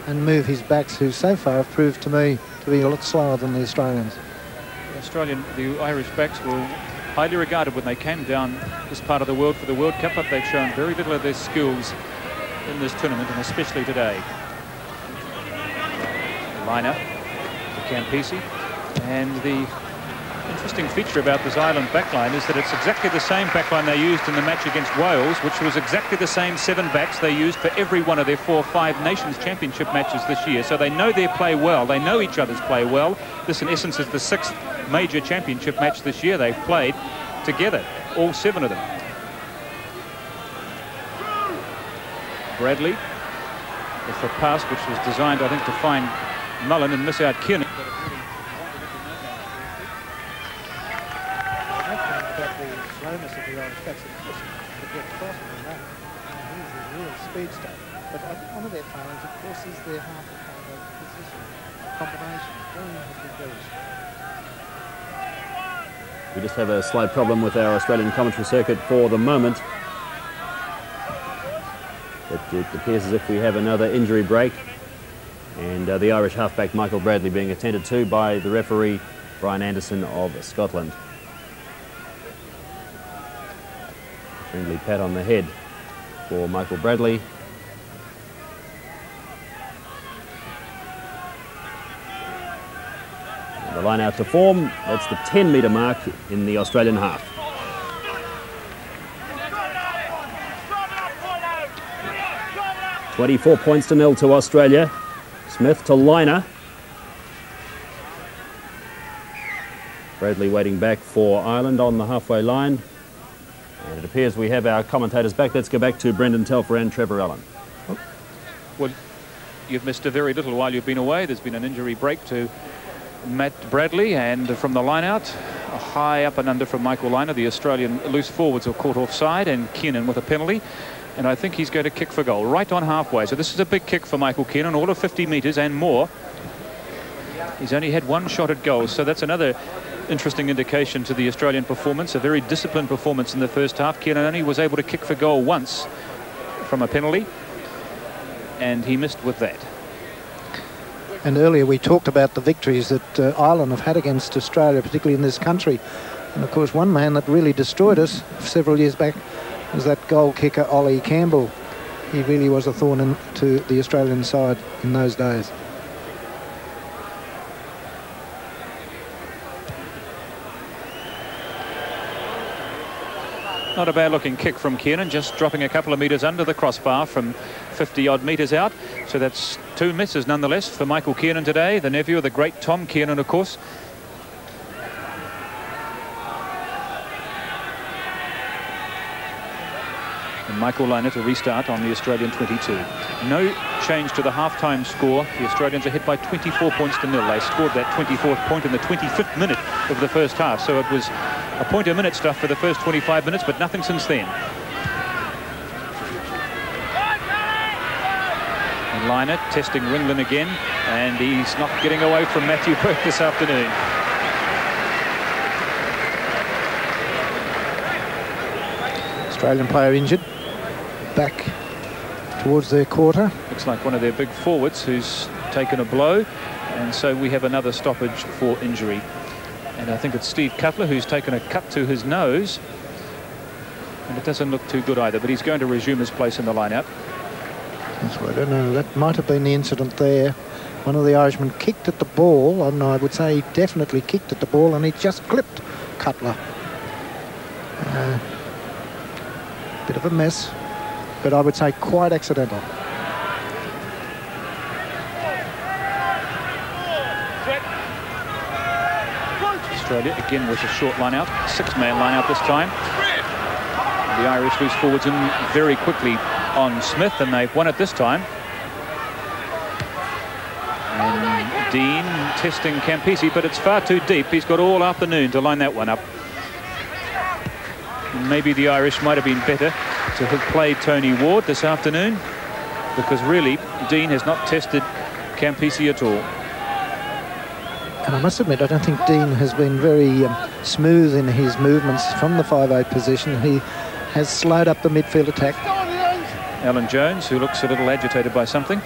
Speaker 3: and move his backs, who so far have proved to me to be a lot slower than the Australians.
Speaker 8: The Irish backs were highly regarded when they came down this part of the world for the World Cup, but they've shown very little of their skills in this tournament, and especially today. Liner to Campisi, and the Interesting feature about this Ireland backline is that it's exactly the same backline they used in the match against Wales, which was exactly the same 7 backs they used for every one of their 4 or 5 Nations Championship matches this year. So they know their play well. They know each other's play well. This, in essence, is the 6th major championship match this year they've played together, all 7 of them. Bradley with the pass, which was designed, I think, to find Mullen and miss out Kiernan.
Speaker 3: But one of their failings, of course, is their half position combination. Has been very strong.
Speaker 1: We just have a slight problem with our Australian commentary circuit for the moment. It appears as if we have another injury break, and the Irish halfback Michael Bradley being attended to by the referee Brian Anderson of Scotland. Friendly pat on the head for Michael Bradley. And the line out to form, that's the 10-metre mark in the Australian half. $24 points to 0 to Australia. Smith to Liner. Bradley waiting back for Ireland on the halfway line. And it appears we have our commentators back. Let's go back to Brendan Telfer and Trevor Allen.
Speaker 8: Well, you've missed a very little while you've been away. There's been an injury break to Matt Bradley, and from the line-out, a high up and under from Michael Liner. The Australian loose forwards are caught offside, and Kiernan with a penalty. And I think he's going to kick for goal right on halfway. So this is a big kick for Michael Kiernan, all of 50 metres and more. He's only had 1 shot at goal, so that's another interesting indication to the Australian performance. A very disciplined performance in the first half. Kiernan only was able to kick for goal once from a penalty, and he missed with that.
Speaker 3: And earlier we talked about the victories that Ireland have had against Australia, particularly in this country. And of course, one man that really destroyed us several years back was that goal kicker Ollie Campbell. He really was a thorn to the Australian side in those days.
Speaker 8: Not a bad looking kick from Kiernan, just dropping a couple of metres under the crossbar from 50 odd metres out. So that's 2 misses nonetheless for Michael Kiernan today, the nephew of the great Tom Kiernan, of course. And Michael Liner to restart on the Australian 22. No change to the half-time score. The Australians are hit by 24 points to 0. They scored that 24th point in the 25th minute of the first half. So it was a point a minute stuff for the first 25 minutes, but nothing since then. And Liner testing Ringland again, and he's not getting away from Matthew Burke this afternoon.
Speaker 3: Australian player injured. Back towards their quarter.
Speaker 8: Looks like one of their big forwards who's taken a blow, and so we have another stoppage for injury. And I think it's Steve Cutler who's taken a cut to his nose, and it doesn't look too good either, but he's going to resume his place in the line-out.
Speaker 3: I don't know, that might have been the incident there. One of the Irishmen kicked at the ball, and I would say he definitely kicked at the ball, and he just clipped Cutler. Bit of a mess, but I would say quite accidental.
Speaker 8: Australia again with a short line out, 6-man line out this time. The Irish loose forwards in very quickly on Smith, and they've won it this time. And Dean testing Campisi, but it's far too deep. He's got all afternoon to line that one up. Maybe the Irish might have been better to have played Tony Ward this afternoon, because really Dean has not tested Campisi at all.
Speaker 3: And I must admit, I don't think Dean has been very smooth in his movements from the 5'8" position. He has slowed up the midfield attack.
Speaker 8: Alan Jones, who looks a little agitated by something,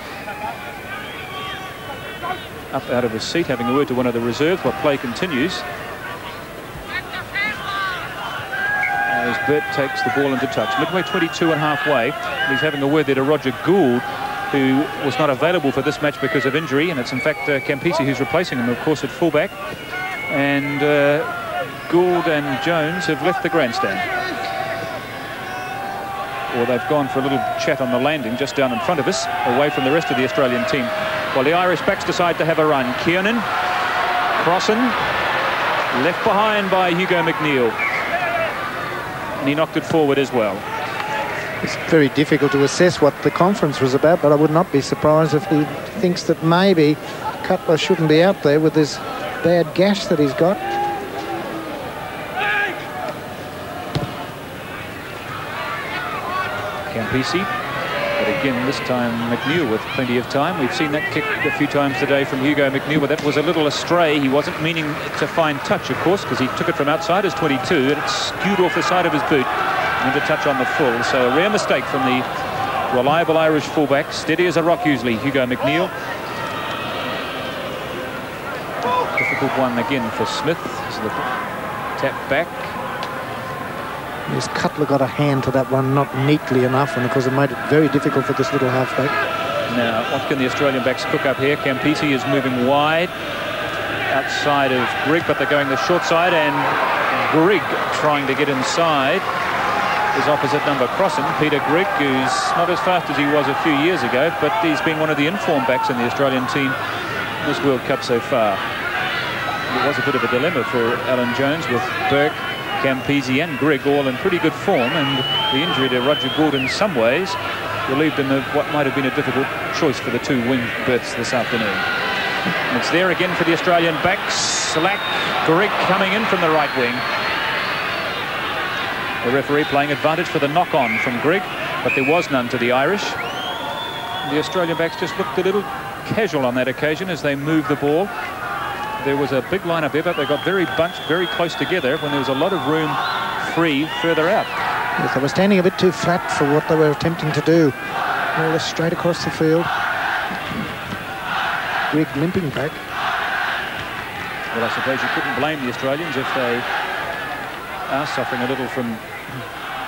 Speaker 8: up out of his seat, having a word to one of the reserves while play continues. As Burt takes the ball into touch. Midway 22 and halfway. He's having a word there to Roger Gould, who was not available for this match because of injury, and it's in fact Campisi who's replacing him, of course, at fullback. And Gould and Jones have left the grandstand. Or they've gone for a little chat on the landing just down in front of us, away from the rest of the Australian team. Well, the Irish backs decide to have a run. Kiernan, Crossan, left behind by Hugo McNeill. And he knocked it forward as well.
Speaker 3: It's very difficult to assess what the conference was about, but I would not be surprised if he thinks that maybe Cutler shouldn't be out there with this bad gash that he's got.
Speaker 8: Campisi, but again this time McNeill with plenty of time. We've seen that kick a few times today from Hugo McNeill, but that was a little astray. He wasn't meaning to find touch, of course, because he took it from outside his 22 and it skewed off the side of his boot and into touch on the full. So a rare mistake from the reliable Irish fullback, steady as a rock usually, Hugo McNeill. Difficult one again for Smith. This is the tap back.
Speaker 3: Yes, Cutler got a hand to that one, not neatly enough, and of course it made it very difficult for this little halfback.
Speaker 8: Now, what can the Australian backs cook up here? Campisi is moving wide outside of Grigg, but they're going the short side, and Grigg trying to get inside his opposite number, Crossan, Peter Grigg, who's not as fast as he was a few years ago, but he's been one of the informed backs in the Australian team this World Cup so far. It was a bit of a dilemma for Alan Jones with Burke, Campisi and Grigg all in pretty good form, and the injury to Roger Gould in some ways relieved him of what might have been a difficult choice for the two wing berths this afternoon. And it's there again for the Australian backs. Slack, Grigg coming in from the right wing. The referee playing advantage for the knock-on from Grigg, but there was none to the Irish. The Australian backs just looked a little casual on that occasion as they moved the ball. There was a big line-up here, but they got very bunched, very close together when there was a lot of room free further out.
Speaker 3: Yes, they were standing a bit too flat for what they were attempting to do. All straight across the field. Grigg limping back.
Speaker 8: Well, I suppose you couldn't blame the Australians if they are suffering a little from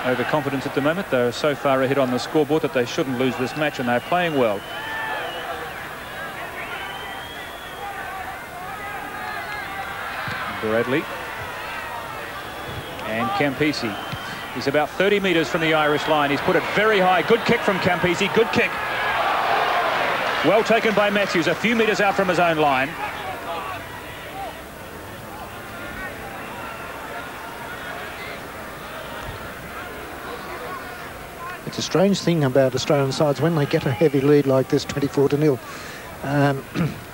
Speaker 8: overconfidence at the moment. They're so far ahead on the scoreboard that they shouldn't lose this match, and they're playing well. Bradley and Campisi. He's about 30 metres from the Irish line. He's put it very high. Good kick from Campisi. Good kick. Well taken by Matthews, a few metres out from his own line.
Speaker 3: It's a strange thing about Australian sides when they get a heavy lead like this, 24-0.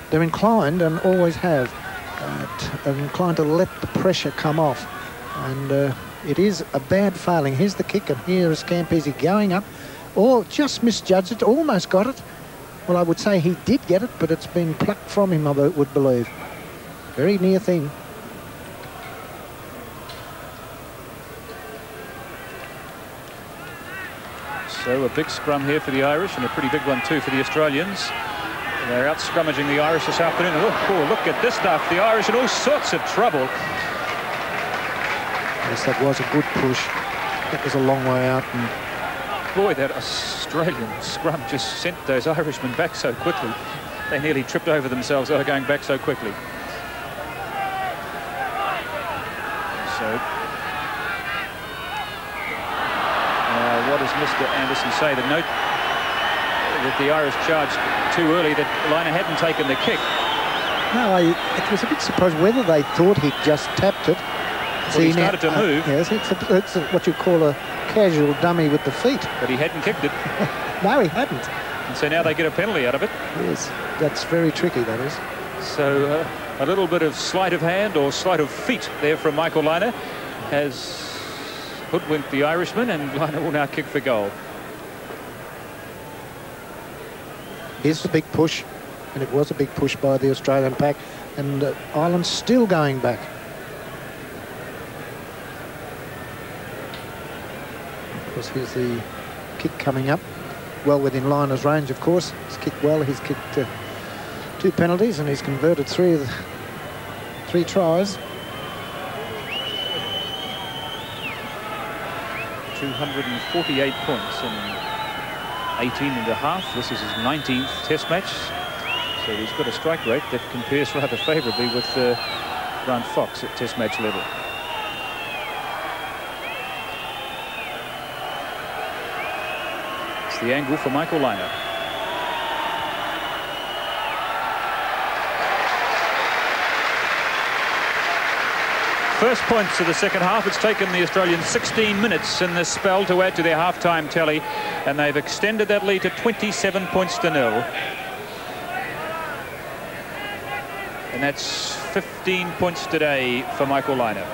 Speaker 3: They're inclined, and always have, inclined to let the pressure come off, and it is a bad failing. Here's the kick, and here is Campisi going up, or just misjudged it, almost got it. Well, I would say he did get it, but it's been plucked from him, I would believe. Very near thing.
Speaker 8: So a big scrum here for the Irish, and a pretty big one too for the Australians. They're out scrummaging the Irish this afternoon. And look at this stuff. The Irish in all sorts of trouble.
Speaker 3: Yes, that was a good push. That was a long way out. And
Speaker 8: boy, that Australian scrum just sent those Irishmen back so quickly. They nearly tripped over themselves. They were going back so quickly. So, what does Mr. Anderson say? The note that the Irish charged too early, that Liner hadn't taken the kick.
Speaker 3: No, it was a bit surprised whether they thought he'd just tapped it.
Speaker 8: Well, he started to move.
Speaker 3: Yes, it's what you call a casual dummy with the feet.
Speaker 8: But he hadn't kicked it.
Speaker 3: No, he hadn't.
Speaker 8: And so now they get a penalty out of it.
Speaker 3: Yes, that's very tricky, that is.
Speaker 8: So a little bit of sleight of hand or sleight of feet there from Michael Liner has hoodwinked the Irishman, and Liner will now kick for goal.
Speaker 3: Here's the big push, and it was a big push by the Australian pack, and Ireland still going back. Of course, here's the kick coming up, well within Liner's range, of course. He's kicked well. He's kicked 2 penalties, and he's converted 3 tries.
Speaker 8: 248 points in 18 and a half. This is his 19th test match. So he's got a strike rate that compares rather favourably with Grant Fox at test match level. That's the angle for Michael Lynagh. First points of the second half. It's taken the Australians 16 minutes in this spell to add to their half-time tally, and they've extended that lead to 27 points to 0. And that's 15 points today for Michael Lynagh.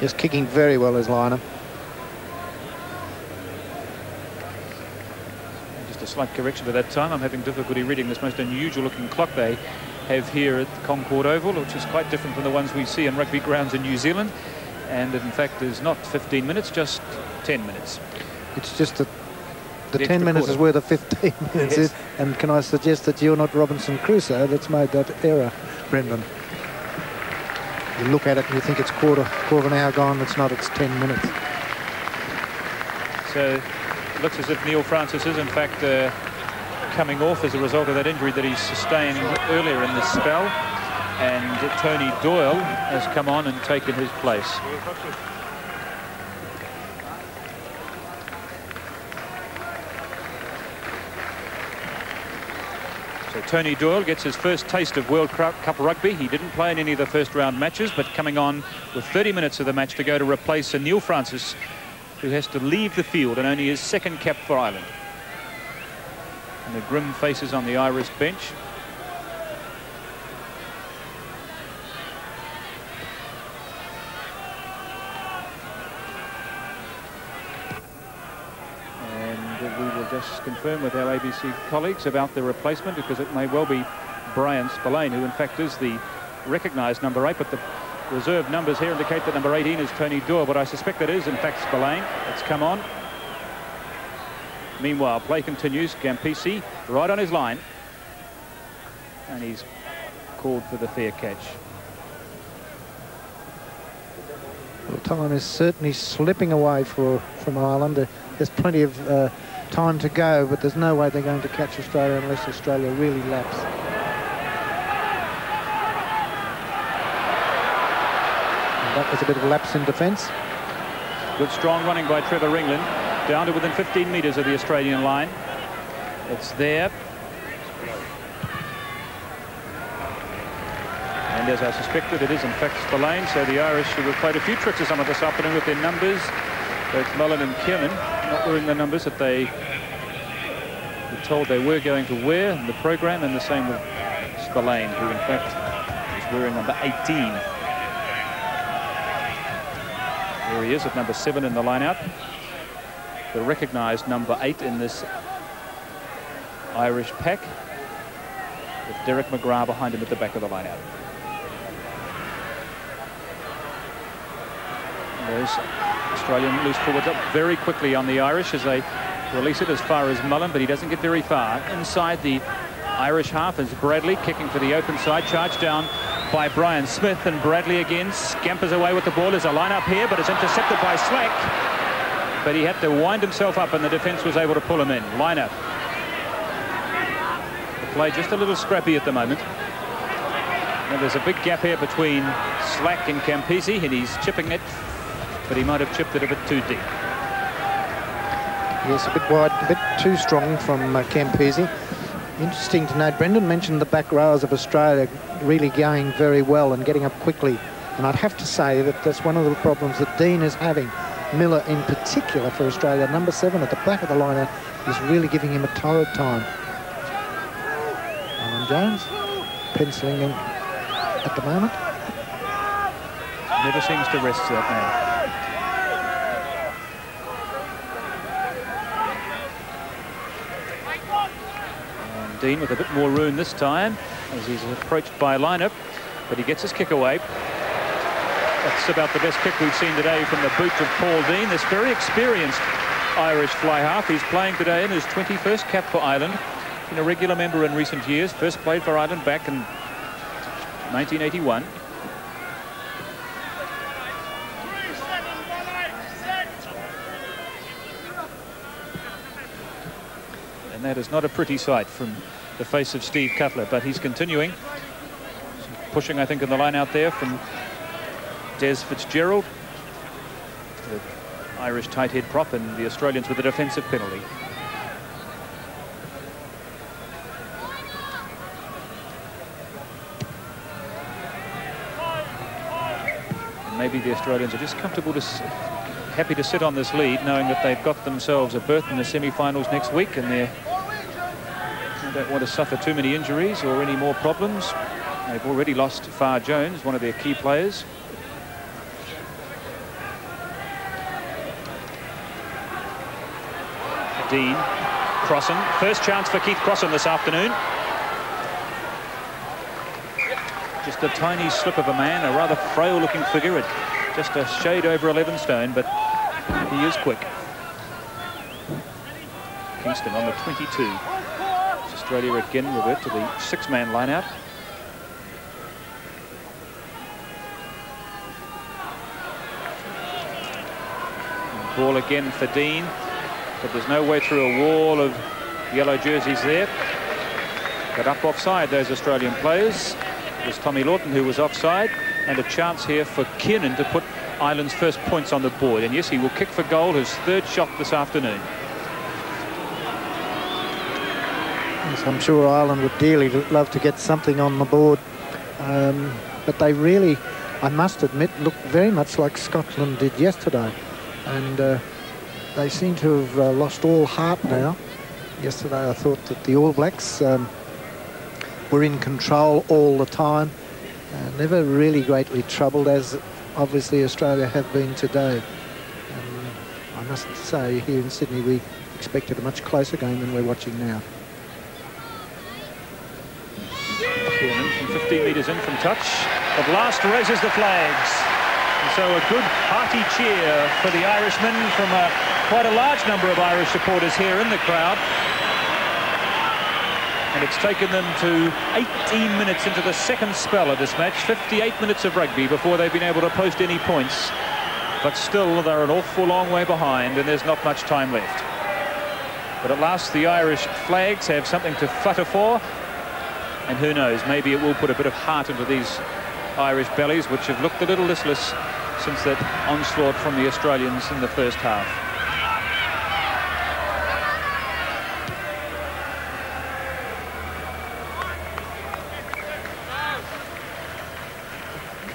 Speaker 3: Just kicking very well as Lynagh.
Speaker 8: Just a slight correction to that time. I'm having difficulty reading this most unusual looking clock they have here at the Concord Oval, which is quite different from the ones we see in rugby grounds in New Zealand. And it, in fact, is not 15 minutes, just 10 minutes.
Speaker 3: It's just that the 10 minutes is where the 15 minutes is. And can I suggest that you're not Robinson Crusoe that's made that error, Brendan? You look at it and you think it's quarter of an hour gone. It's not, it's 10 minutes.
Speaker 8: So it looks as if Neil Francis is, in fact, coming off as a result of that injury that he sustained earlier in this spell, and Tony Doyle has come on and taken his place. So Tony Doyle gets his first taste of World Cup rugby. He didn't play in any of the first round matches, but coming on with 30 minutes of the match to go to replace Neil Francis, who has to leave the field and only his second cap for Ireland. And the grim faces on the Irish bench. And we will just confirm with our ABC colleagues about the replacement, because it may well be Brian Spillane, who in fact is the recognised number 8, but the reserve numbers here indicate that number 18 is Tony Doyle, but I suspect that is in fact Spillane. It's come on. Meanwhile, play continues. Campisi right on his line, and he's called for the fair catch.
Speaker 3: Well, time is certainly slipping away from Ireland. There's plenty of time to go, but there's no way they're going to catch Australia unless Australia really laps. And that was a bit of a lapse in defence.
Speaker 8: Good strong running by Trevor Ringland, down to within 15 metres of the Australian line. It's there. And as I suspected, it is in fact Spillane. So the Irish, who have played a few tricks of some of this afternoon with their numbers, both Mullen and Kiernan, not wearing the numbers that they were told they were going to wear in the programme, and the same with Spillane, who in fact is wearing number 18. There he is at number 7 in the line-out. The recognised number 8 in this Irish pack, with Derek McGrath behind him at the back of the line-out. Those Australian loose forwards up very quickly on the Irish as they release it as far as Mullen, but he doesn't get very far. Inside the Irish half is Bradley kicking for the open side, charged down by Brian Smith, and Bradley again scampers away with the ball. There's a line-up here, but it's intercepted by Slack. But he had to wind himself up, and the defence was able to pull him in. Line-up. The play just a little scrappy at the moment. Now there's a big gap here between Slack and Campisi, and he's chipping it, but he might have chipped it a bit too deep.
Speaker 3: Yes, a bit wide, a bit too strong from Campisi. Interesting to note, Brendan mentioned the back rowers of Australia really going very well and getting up quickly. And I'd have to say that that's one of the problems that Dean is having. Miller in particular for Australia. Number 7 at the back of the lineup is really giving him a torrid time. Alan Jones penciling him at the moment.
Speaker 8: Never seems to rest that man. And Dean with a bit more room this time as he's approached by lineup, but he gets his kick away. That's about the best kick we've seen today from the boot of Paul Dean, this very experienced Irish fly half. He's playing today in his 21st cap for Ireland. Been a regular member in recent years. First played for Ireland back in 1981. And that is not a pretty sight from the face of Steve Cutler, but he's continuing. Pushing, I think, in the line out there from Des Fitzgerald. The Irish tight head prop, and the Australians with a defensive penalty. And maybe the Australians are just happy to sit on this lead, knowing that they've got themselves a berth in the semi-finals next week, and they don't want to suffer too many injuries or any more problems. They've already lost Far Jones, one of their key players. Dean, Crossan, first chance for Keith Crossan this afternoon. Just a tiny slip of a man, a rather frail looking figure, at just a shade over 11 stone, but he is quick. Kingston on the 22. Australia again revert to the 6-man line-out. Ball again for Dean, but there's no way through a wall of yellow jerseys there. But up offside, those Australian players. It was Tommy Lawton who was offside, and a chance here for Kiernan to put Ireland's first points on the board. And yes, he will kick for goal, his third shot this afternoon.
Speaker 3: Yes, I'm sure Ireland would dearly love to get something on the board, but they really, I must admit, look very much like Scotland did yesterday. And they seem to have lost all heart now. Yesterday I thought that the All Blacks were in control all the time, never really greatly troubled, as obviously Australia have been today. I must say, here in Sydney we expected a much closer game than we're watching now.
Speaker 8: Kiernan from 15 metres in from touch. At last raises the flags. And so a good hearty cheer for the Irishmen from quite a large number of Irish supporters here in the crowd. And it's taken them to 18 minutes into the second spell of this match, 58 minutes of rugby before they've been able to post any points. But still, they're an awful long way behind, and there's not much time left. But at last, the Irish flags have something to flutter for. And who knows, maybe it will put a bit of heart into these Irish bellies, which have looked a little listless since that onslaught from the Australians in the first half.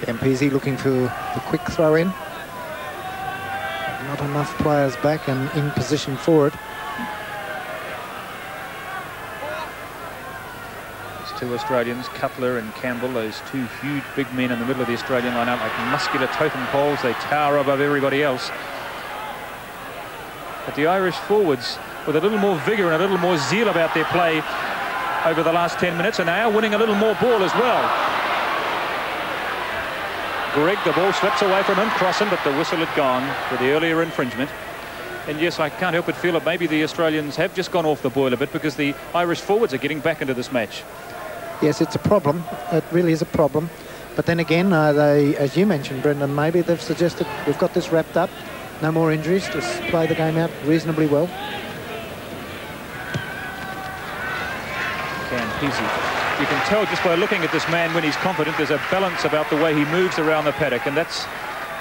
Speaker 3: Campese looking for the quick throw in. Not enough players back and in position for it.
Speaker 8: There's two Australians, Cutler and Campbell, those two huge big men in the middle of the Australian line-out, like muscular totem poles. They tower above everybody else. But the Irish forwards, with a little more vigour and a little more zeal about their play over the last 10 minutes, and they are winning a little more ball as well. Greg, the ball slips away from him, Crossan, but the whistle had gone for the earlier infringement. And yes, I can't help but feel that maybe the Australians have just gone off the boil a bit, because the Irish forwards are getting back into this match.
Speaker 3: Yes, it's a problem. It really is a problem. But then again, they, as you mentioned, Brendan, maybe they've suggested we've got this wrapped up, no more injuries, just play the game out reasonably well.
Speaker 8: Campese. You can tell just by looking at this man when he's confident, there's a balance about the way he moves around the paddock, and that's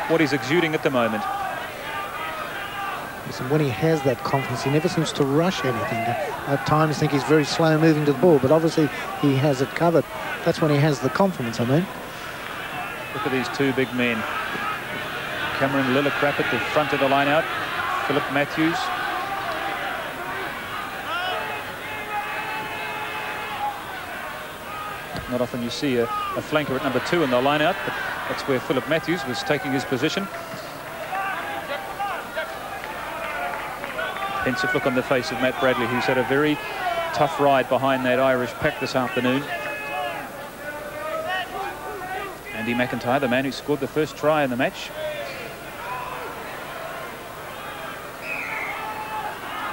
Speaker 8: what he's exuding at the moment.
Speaker 3: Listen, when he has that confidence, he never seems to rush anything. At times I think he's very slow moving to the ball, but obviously he has it covered. That's when he has the confidence, I mean.
Speaker 8: Look at these two big men. Cameron Lillicrap at the front of the line-out. Philip Matthews. Not often you see a flanker at number 2 in the line-out, but that's where Philip Matthews was taking his position. Pensive look on the face of Matt Bradley, who's had a very tough ride behind that Irish pack this afternoon. Andy McIntyre, the man who scored the first try in the match.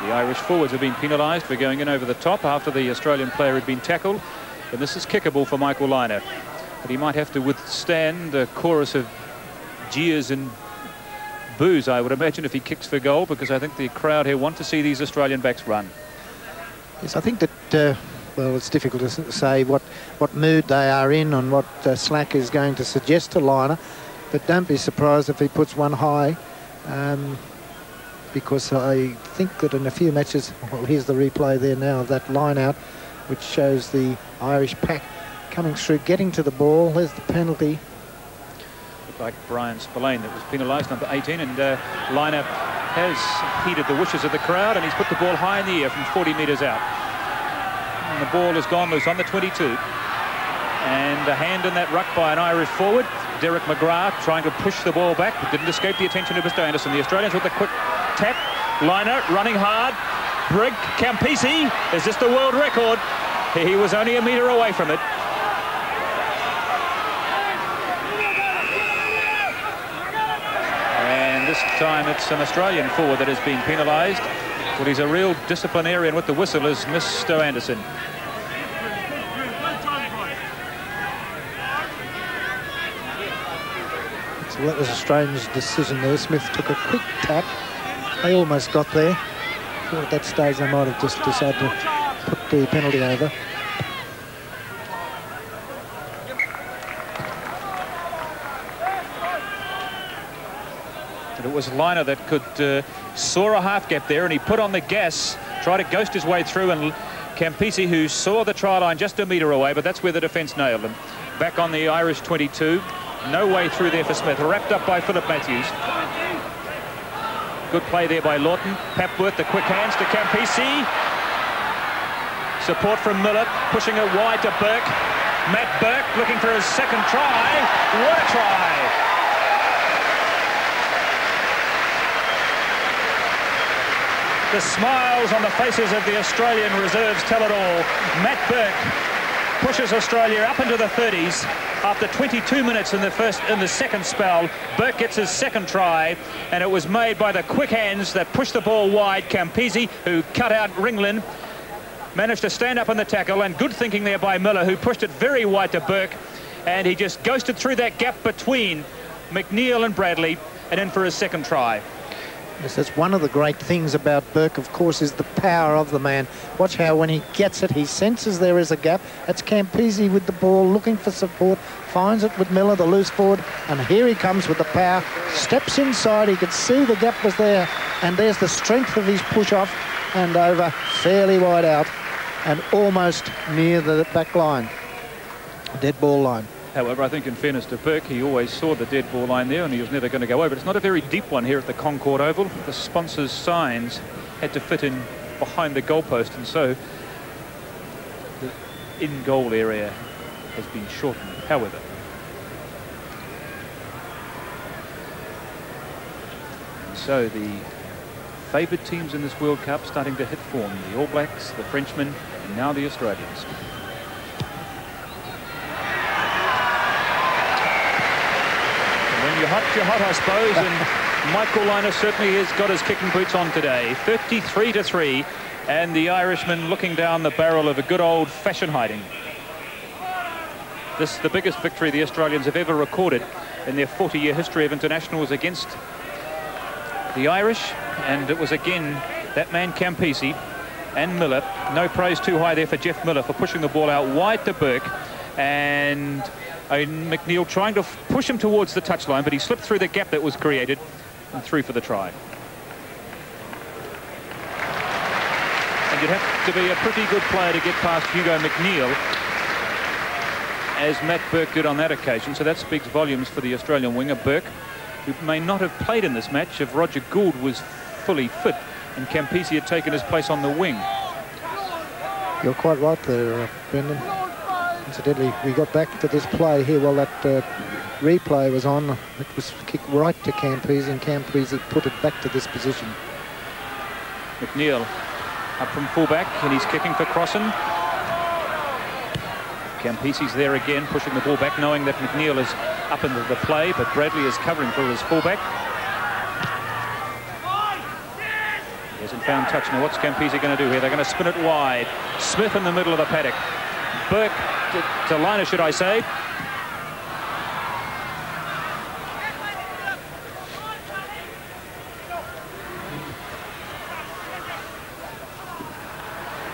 Speaker 8: The Irish forwards have been penalised for going in over the top after the Australian player had been tackled. And this is kickable for Michael Lynagh. But he might have to withstand a chorus of jeers and boos, I would imagine, if he kicks for goal, because I think the crowd here want to see these Australian backs run.
Speaker 3: Yes, I think that, well, it's difficult to say what mood they are in and what Slack is going to suggest to Lynagh. But don't be surprised if he puts one high. because I think that in a few matches, well, here's the replay there now of that line out, which shows the Irish pack coming through, getting to the ball. There's the penalty.
Speaker 8: Looked like Brian Spillane that was penalised, number 18, and Liner has heeded the wishes of the crowd, and he's put the ball high in the air from 40 metres out. And the ball has gone loose on the 22. And a hand in that ruck by an Irish forward. Derek McGrath trying to push the ball back, but didn't escape the attention of Mr. Anderson. The Australians with the quick tap. Liner running hard. Brig Campisi. Is this the world record? He was only a metre away from it. And this time it's an Australian forward that has been penalised. Well, he's a real disciplinarian with the whistle, is Mr. Anderson.
Speaker 3: So that was a strange decision there. Smith took a quick tap. They almost got there. I thought at that stage they might have just decided to put the penalty over.
Speaker 8: But it was Liner that could saw a half gap there, and he put on the gas, tried to ghost his way through, and Campisi, who saw the try line just a metre away, but that's where the defence nailed him. Back on the Irish 22. No way through there for Smith. Wrapped up by Philip Matthews. Good play there by Lawton. Papworth, the quick hands to Campisi. Support from Miller, pushing it wide to Burke. Matt Burke looking for his second try. What a try! The smiles on the faces of the Australian reserves tell it all. Matt Burke pushes Australia up into the 30s after 22 minutes in the second spell. Burke gets his second try, and it was made by the quick hands that pushed the ball wide. Campisi, who cut out Ringland, managed to stand up in the tackle, and good thinking there by Miller, who pushed it very wide to Burke, and he just ghosted through that gap between McNeil and Bradley and in for his second try.
Speaker 3: Yes, that's one of the great things about Burke, of course, is the power of the man. Watch how when he gets it, he senses there is a gap. That's Campisi with the ball, looking for support, finds it with Miller, the loose forward, and here he comes with the power, steps inside, he could see the gap was there, and there's the strength of his push-off, and over, fairly wide out, and almost near the back line, dead ball line.
Speaker 8: However, I think in fairness to Burke, he always saw the dead ball line there and he was never going to go over. It's not a very deep one here at the Concord Oval. The sponsors' signs had to fit in behind the goalpost, and so the in-goal area has been shortened. However, so the favoured teams in this World Cup starting to hit form. The All Blacks, the Frenchmen, and now the Australians. You're hot, I suppose, and Michael Liner certainly has got his kicking boots on today. 33-3, and the Irishman looking down the barrel of a good old-fashioned hiding. This is the biggest victory the Australians have ever recorded in their 40-year history of internationals against the Irish, and it was again that man Campisi and Miller. No praise too high there for Jeff Miller for pushing the ball out wide to Burke, and McNeil trying to push him towards the touchline, but he slipped through the gap that was created and through for the try. And you'd have to be a pretty good player to get past Hugo McNeil, as Matt Burke did on that occasion, so that speaks volumes for the Australian winger. Burke, who may not have played in this match if Roger Gould was fully fit and Campisi had taken his place on the wing.
Speaker 3: You're quite right there, Brendan. Incidentally, we got back to this play here while that replay was on. It was kicked right to Campisi, and Campisi put it back to this position.
Speaker 8: McNeil up from fullback, and he's kicking for Crossan. Campisi's there again, pushing the ball back, knowing that McNeil is up into the play, but Bradley is covering for his fullback. He hasn't found touch. Now what's Campisi going to do here? They're going to spin it wide. Smith in the middle of the paddock. Burke to Liner, should I say.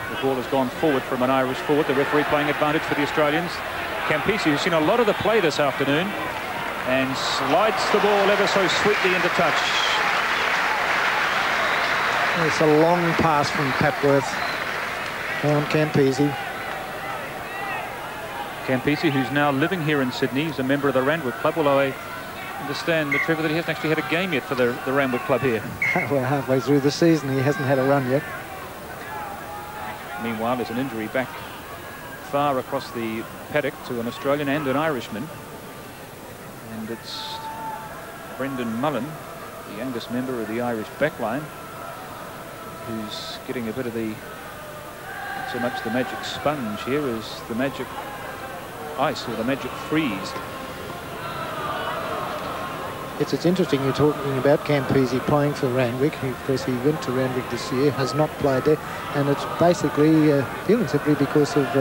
Speaker 8: The ball has gone forward from an Irish forward. The referee playing advantage for the Australians. Campisi, who's seen a lot of the play this afternoon, and slides the ball ever so sweetly into touch.
Speaker 3: It's a long pass from Papworth. Found Campese.
Speaker 8: Campese, who's now living here in Sydney, he's a member of the Randwick Club, although I understand, Trevor, that he hasn't actually had a game yet for the Randwick Club here.
Speaker 3: Well, halfway through the season, he hasn't had a run yet.
Speaker 8: Meanwhile, there's an injury back far across the paddock to an Australian and an Irishman. And it's Brendan Mullen, the youngest member of the Irish backline, who's getting a bit of the, not so much the magic sponge here as the magic ice or the magic freeze.
Speaker 3: It's interesting you're talking about Campese playing for Randwick. Of course, he went to Randwick this year, has not played there, and it's basically, feeling simply because of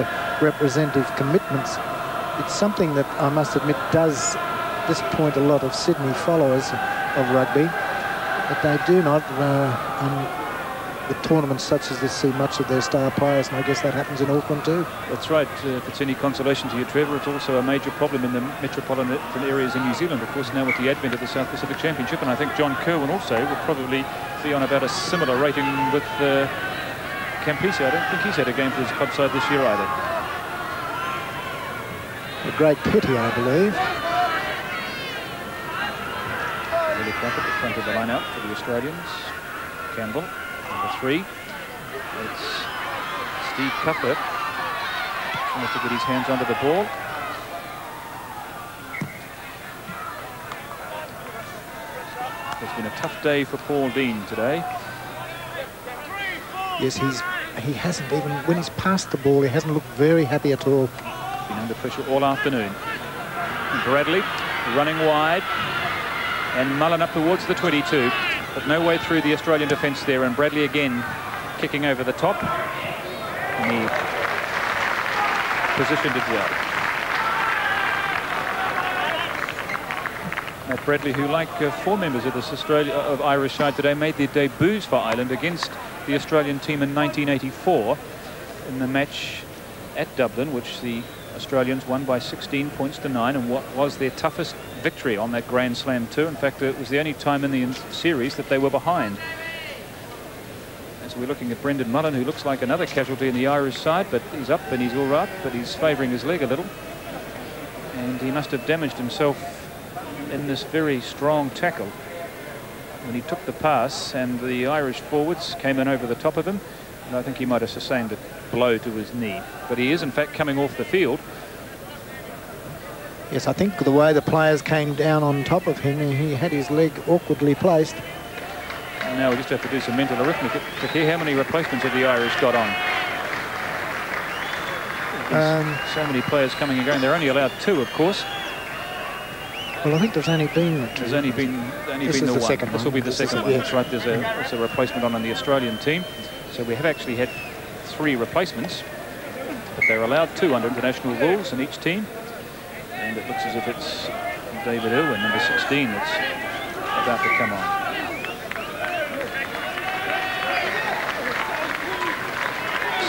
Speaker 3: representative commitments. It's something that I must admit does disappoint a lot of Sydney followers of rugby, but they do not, with tournaments such as this, see much of their star players, and I guess that happens in Auckland too.
Speaker 8: That's right. If it's any consolation to you, Trevor, it's also a major problem in the metropolitan areas in New Zealand, of course, now with the advent of the South Pacific Championship, and I think John Kirwan also will probably be on about a similar rating with Campese. I don't think he's had a game for his club side this year either.
Speaker 3: A great pity, I believe.
Speaker 8: Really back at the front of the line-out for the Australians. Campbell, number 3. It's Steve Cuthbert trying to get his hands onto the ball. It's been a tough day for Paul Dean today.
Speaker 3: Yes, he hasn't even, when he's passed the ball, he hasn't looked very happy at all.
Speaker 8: Been under pressure all afternoon. Bradley running wide, and Mullen up towards the 22, but no way through the Australian defence there, and Bradley again kicking over the top, and he positioned it well. Matt Bradley, who like 4 members of this Irish side today, made their debuts for Ireland against the Australian team in 1984 in the match at Dublin, which the Australians won by 16 points to 9, and what was their toughest victory on that Grand Slam tour. In fact, it was the only time in the series that they were behind. As we're looking at Brendan Mullen, who looks like another casualty in the Irish side, but he's up and he's all right, but he's favouring his leg a little. And he must have damaged himself in this very strong tackle when he took the pass, and the Irish forwards came in over the top of him, and I think he might have sustained a blow to his knee. But he is in fact coming off the field.
Speaker 3: Yes, I think the way the players came down on top of him, he had his leg awkwardly placed.
Speaker 8: And now we just have to do some mental arithmetic to hear how many replacements have the Irish got on. So many players coming and going. They're only allowed 2, of course.
Speaker 3: Well, I think there's only been the
Speaker 8: one. This will be the second one. That's right. There's also a replacement on the Australian team. So we have actually had 3 replacements, but they're allowed 2 under international rules in each team. And it looks as if it's David Irwin, number 16, that's about to come on.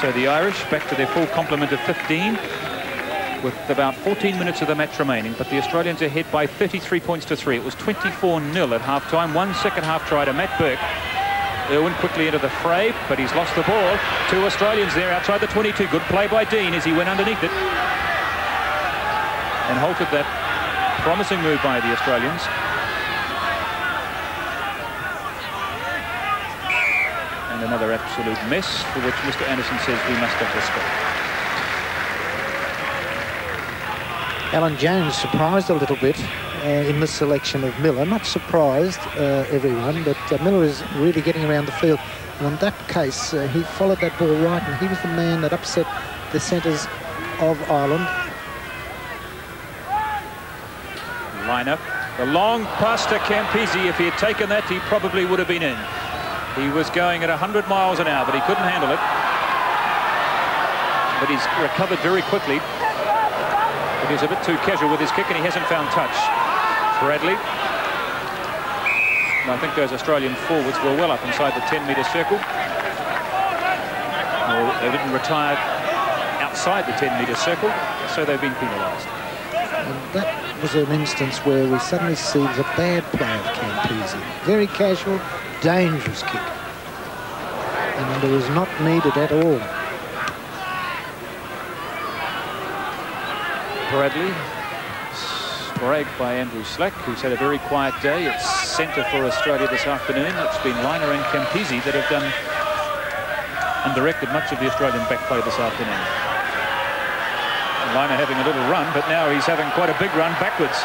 Speaker 8: So the Irish back to their full complement of 15 with about 14 minutes of the match remaining, but the Australians are ahead by 33 points to 3. It was 24-0 at half-time. 1 second half try to Matt Burke. Irwin quickly into the fray, but he's lost the ball. 2 Australians there outside the 22. Good play by Dean as he went underneath it and halted that promising move by the Australians. And another absolute mess for which Mr. Anderson says we must have respect.
Speaker 3: Alan Jones surprised a little bit in the selection of Miller. Not surprised, everyone, but Miller is really getting around the field. And in that case, he followed that ball right, and he was the man that upset the centres of Ireland.
Speaker 8: Lineup. The long pass to Campese. If he had taken that, he probably would have been in. He was going at 100 miles an hour, but he couldn't handle it. But he's recovered very quickly. But he's a bit too casual with his kick, and he hasn't found touch. Bradley. And I think those Australian forwards were well up inside the 10-metre circle. Well, they didn't retire outside the 10-metre circle, so they've been penalised.
Speaker 3: And that was an instance where we suddenly see the bad play of Campese. Very casual, dangerous kick. and it was not needed at all.
Speaker 8: Bradley, spragged by Andrew Slack, who's had a very quiet day at centre for Australia this afternoon. It's been Liner and Campese that have done and directed much of the Australian back play this afternoon. And Liner having a little run, but now he's having quite a big run backwards.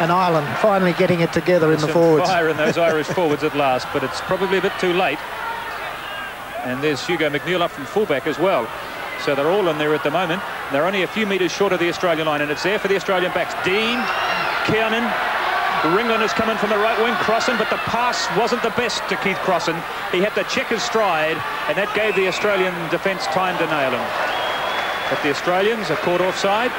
Speaker 3: And Ireland finally getting it together in the forwards.
Speaker 8: Fire in those Irish forwards at last, but it's probably a bit too late. And there's Hugo McNeill up from fullback as well. So they're all in there at the moment. They're only a few metres short of the Australian line, and it's there for the Australian backs. Dean, Kiernan, Ringland is coming from the right wing, Crossan, but the pass wasn't the best to Keith Crossan. He had to check his stride, and that gave the Australian defence time to nail him. But the Australians are caught offside.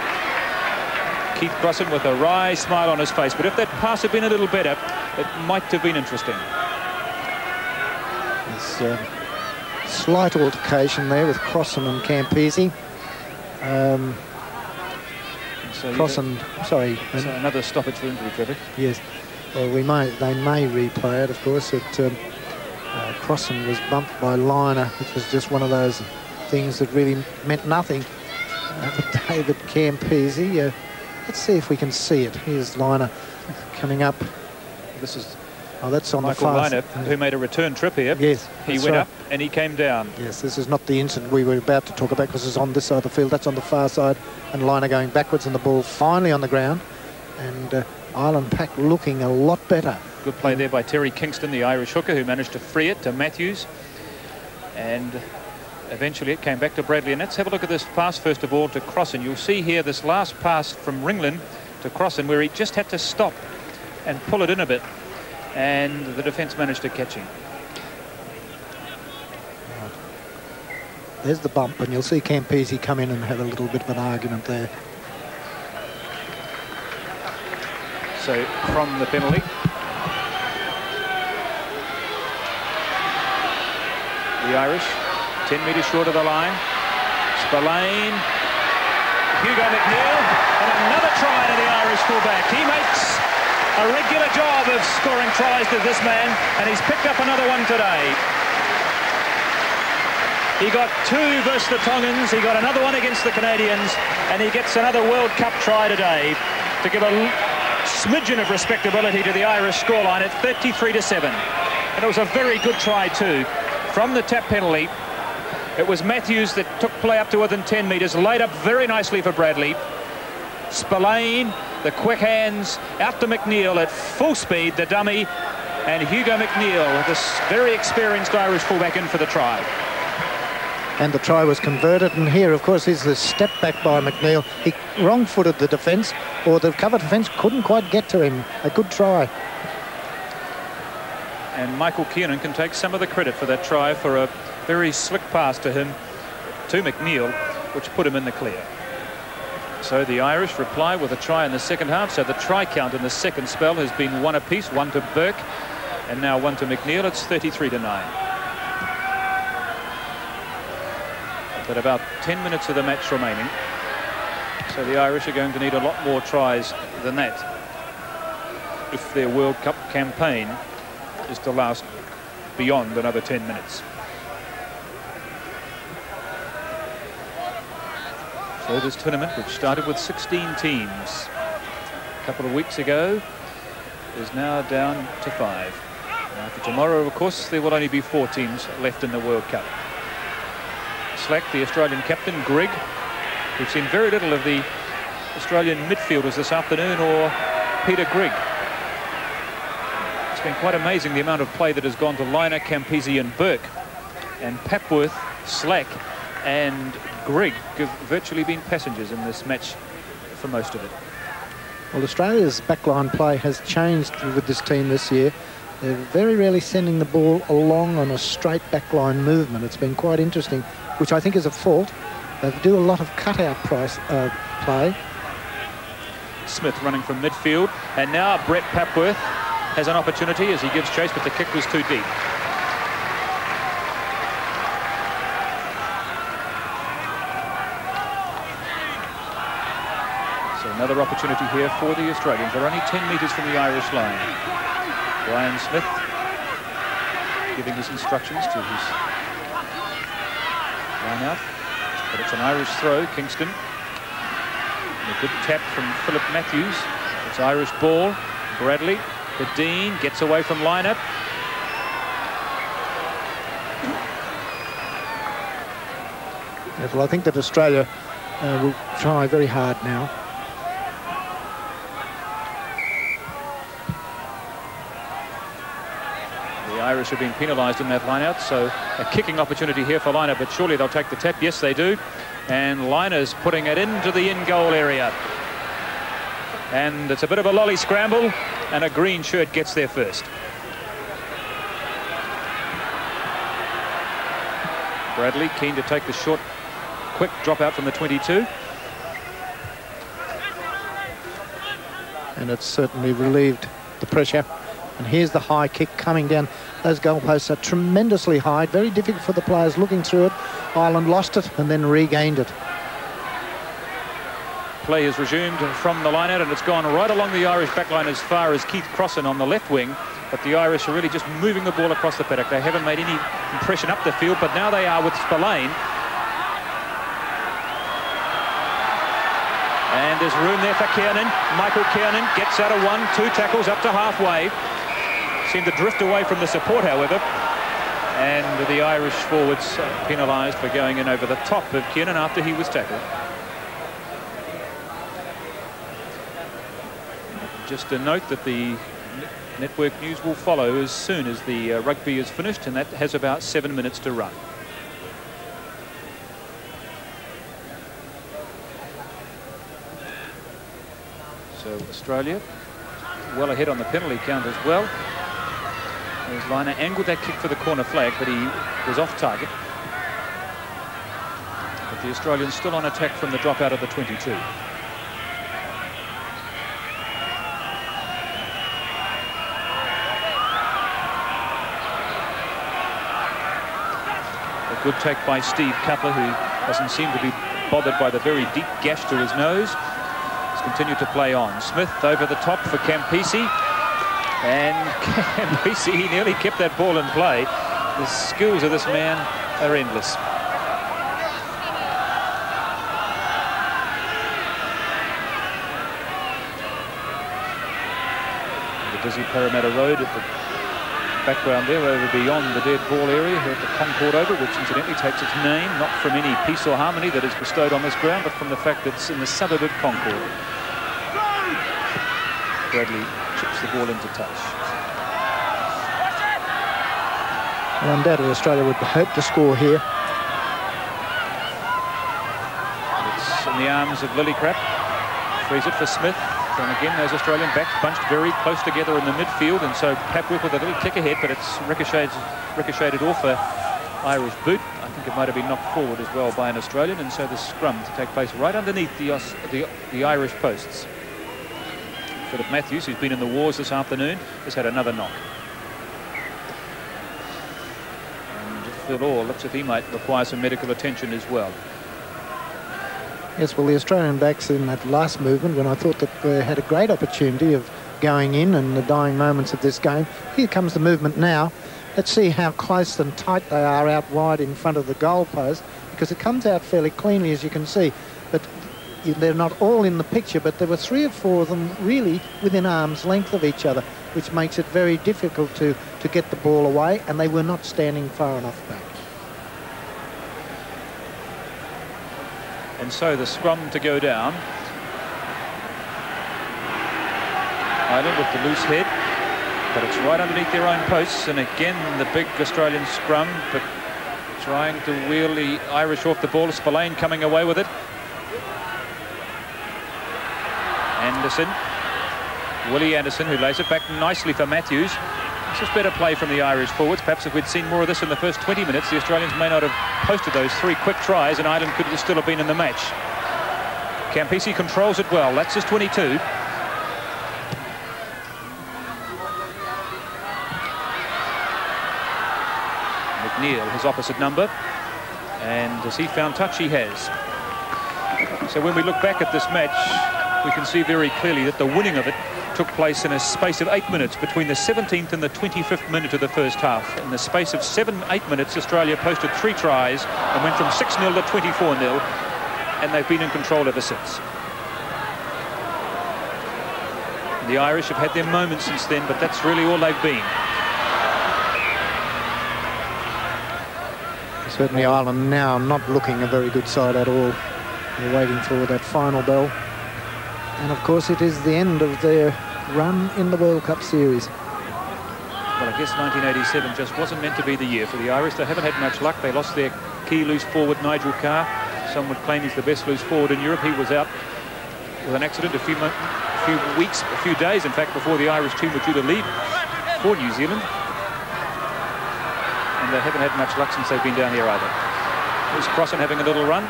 Speaker 8: Keith Crossan with a wry smile on his face, but if that pass had been a little better, it might have been interesting.
Speaker 3: It's slight altercation there with Crossan and Campese.
Speaker 8: So
Speaker 3: Crossan, sorry.
Speaker 8: So another stoppage for injury, Trevor.
Speaker 3: Yes. Well, they may replay it, of course. Crossan was bumped by Liner, which was just one of those things that really meant nothing. But David Campese, let's see if we can see it. Here's Liner coming up.
Speaker 8: This is
Speaker 3: that's on
Speaker 8: Michael
Speaker 3: the far
Speaker 8: Liner, who made a return trip here.
Speaker 3: Yes,
Speaker 8: he went up and he came down.
Speaker 3: Yes, this is not the incident we were about to talk about, because it's on this side of the field. That's on the far side, and Liner going backwards, and the ball finally on the ground, and Ireland pack looking a lot better.
Speaker 8: Good play there by Terry Kingston, the Irish hooker, who managed to free it to Matthews, and eventually it came back to Bradley. And let's have a look at this pass first of all to Crossan. You'll see here this last pass from Ringland to Crossan, where he just had to stop and pull it in a bit, and the defence managed to catch him.
Speaker 3: There's the bump, and you'll see Campese come in and have a little bit of an argument there.
Speaker 8: So from the penalty, the Irish 10 metres short of the line. Spillane, Hugo McNeill, and another try to the Irish fullback. He makes a regular job of scoring tries to this man, and he's picked up another one today. He got two versus the Tongans, he got another one against the Canadians, and he gets another World Cup try today to give a smidgen of respectability to the Irish scoreline at 33-7. And it was a very good try too. From the tap penalty, it was Matthews that took play up to within 10 metres, laid up very nicely for Bradley. Spillane, the quick hands, out to McNeill at full speed, the dummy, and Hugo McNeill, this very experienced Irish fullback, in for the try.
Speaker 3: And the try was converted, and here, of course, is the step back by McNeill. He wrong-footed the defence, or the cover defence couldn't quite get to him. A good try.
Speaker 8: And Michael Kiernan can take some of the credit for that try, for a very slick pass to him, to McNeill, which put him in the clear. So the Irish reply with a try in the second half. So the try count in the second spell has been one apiece, one to Burke, and now one to McNeill. It's 33-9. But about 10 minutes of the match remaining. So the Irish are going to need a lot more tries than that if their World Cup campaign is to last beyond another 10 minutes. So this tournament, which started with 16 teams a couple of weeks ago, is now down to 5. After tomorrow, of course, there will only be 4 teams left in the World Cup. Slack, the Australian captain, Grigg. We've seen very little of the Australian midfielders this afternoon, or Peter Grigg. It's been quite amazing the amount of play that has gone to Liner, Campese and Burke. And Papworth, Slack and Grigg have virtually been passengers in this match for most of it.
Speaker 3: Well, Australia's backline play has changed with this team this year. They're very rarely sending the ball along on a straight backline movement. It's been quite interesting, which I think is a fault. They do a lot of cutout play.
Speaker 8: Smith running from midfield, and now Brett Papworth has an opportunity as he gives chase, but the kick was too deep. So another opportunity here for the Australians. They're only 10 metres from the Irish line. Brian Smith giving his instructions to his line out. But it's an Irish throw, Kingston. And a good tap from Philip Matthews. It's Irish ball. Bradley, the Dean, gets away from line-up.
Speaker 3: Well, I think that Australia will try very hard now.
Speaker 8: The Irish have been penalised in that line-out, so a kicking opportunity here for Liner, but surely they'll take the tap. Yes, they do. And Liner's putting it into the in-goal area. And it's a bit of a lolly scramble, and a green shirt gets there first. Bradley keen to take the short, quick drop out from the 22.
Speaker 3: And it's certainly relieved the pressure. And here's the high kick coming down. Those goalposts are tremendously high, very difficult for the players looking through it. Ireland lost it and then regained it.
Speaker 8: Play is resumed from the line-out, and it's gone right along the Irish backline as far as Keith Crossan on the left wing. But the Irish are really just moving the ball across the paddock. They haven't made any impression up the field, but now they are with Spillane. And there's room there for Kiernan. Michael Kiernan gets out of 1, 2 tackles up to halfway. Seemed to drift away from the support, however. And the Irish forwards penalised for going in over the top of Kiernan after he was tackled. Just a note that the network news will follow as soon as the rugby is finished, and that has about 7 minutes to run. So Australia well ahead on the penalty count as well. There's Liner angled that kick for the corner flag, but he was off target. But the Australians still on attack from the drop out of the 22. A good take by Steve Cutler, who doesn't seem to be bothered by the very deep gash to his nose. He's continued to play on. Smith over the top for Campisi. And Campisi, he nearly kept that ball in play. The skills of this man are endless. The busy Parramatta Road at the background there, over beyond the dead ball area here at the Concord Oval, which incidentally takes its name not from any peace or harmony that is bestowed on this ground, but from the fact that it's in the suburb of Concord. Bradley chips the ball into touch.
Speaker 3: Well, undoubtedly Australia would hope to score here.
Speaker 8: It's in the arms of Lillicrap. Frees it for Smith. And again, those Australian backs bunched very close together in the midfield, and so Papworth with a little kick ahead, but it's ricocheted off a Irish boot. I think it might have been knocked forward as well by an Australian, and so the scrum to take place right underneath the Irish posts. Philip Matthews, who's been in the wars this afternoon, has had another knock. And Phil Orr looks as if he might require some medical attention as well.
Speaker 3: Yes, well, the Australian backs in that last movement, when I thought that they had a great opportunity of going in and the dying moments of this game, here comes the movement now. Let's see how close and tight they are out wide in front of the goal post, because it comes out fairly cleanly, as you can see. But they're not all in the picture, but there were 3 or 4 of them really within arm's length of each other, which makes it very difficult to get the ball away, and they were not standing far enough back.
Speaker 8: And so the scrum to go down. Ireland with the loose head, but it's right underneath their own posts. And again, the big Australian scrum, but trying to wheel the Irish off the ball. Spillane coming away with it. Anderson. Willie Anderson, who lays it back nicely for Matthews. This is better play from the Irish forwards. Perhaps if we'd seen more of this in the first 20 minutes, the Australians may not have posted those 3 quick tries, and Ireland could still have been in the match. Campisi controls it well. That's his 22. McNeil, his opposite number. And has he found touch? He has. So when we look back at this match, we can see very clearly that the winning of it took place in a space of 8 minutes between the 17th and the 25th minute of the first half. In the space of 7-8 minutes, Australia posted 3 tries and went from 6-0 to 24-0, and they've been in control ever since. The Irish have had their moments since then, but that's really all they've been.
Speaker 3: Certainly Ireland now not looking a very good side at all. They're waiting for that final bell. And of course it is the end of their run in the World Cup series.
Speaker 8: Well, I guess 1987 just wasn't meant to be the year for the Irish. They haven't had much luck. They lost their key loose forward, Nigel Carr. Some would claim he's the best loose forward in Europe. He was out with an accident a few days, in fact, before the Irish team were due to leave for New Zealand. And they haven't had much luck since they've been down here either. Here's Crossan having a little run.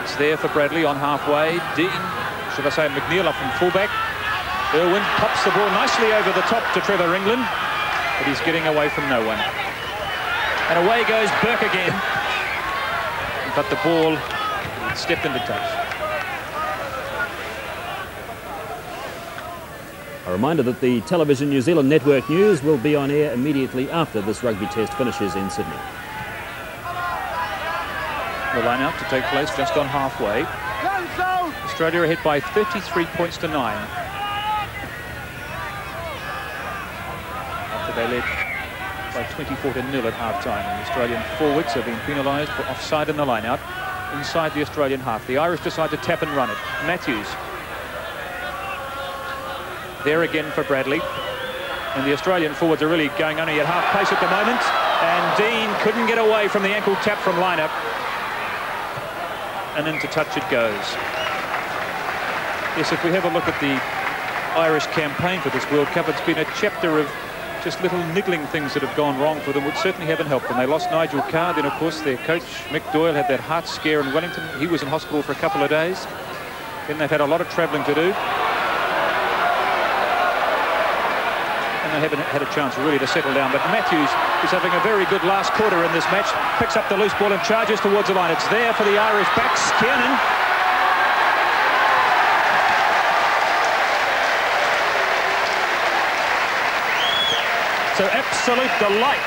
Speaker 8: It's there for Bradley on halfway. Dean, should I say McNeil up from fullback. Irwin pops the ball nicely over the top to Trevor England, but he's getting away from no one. And away goes Burke again. But the ball stepped into touch.
Speaker 1: A reminder that the Television New Zealand Network News will be on air immediately after this rugby test finishes in Sydney.
Speaker 8: The line-out to take place just on halfway. Australia ahead by 33 points to 9. After they led by 24-0 at half-time. And the Australian forwards have been penalised for offside in the line-out inside the Australian half. The Irish decide to tap and run it. Matthews. There again for Bradley. And the Australian forwards are really going only at half pace at the moment. And Dean couldn't get away from the ankle tap from line-up. And into touch it goes. Yes, if we have a look at the Irish campaign for this World Cup, it's been a chapter of just little niggling things that have gone wrong for them, which certainly haven't helped them. They lost Nigel Carr, then of course their coach Mick Doyle had that heart scare in Wellington. He was in hospital for a couple of days. Then they've had a lot of travelling to do. And they haven't had a chance really to settle down. But Matthews is having a very good last quarter in this match. Picks up the loose ball and charges towards the line. It's there for the Irish backs. Kiernan. So absolute delight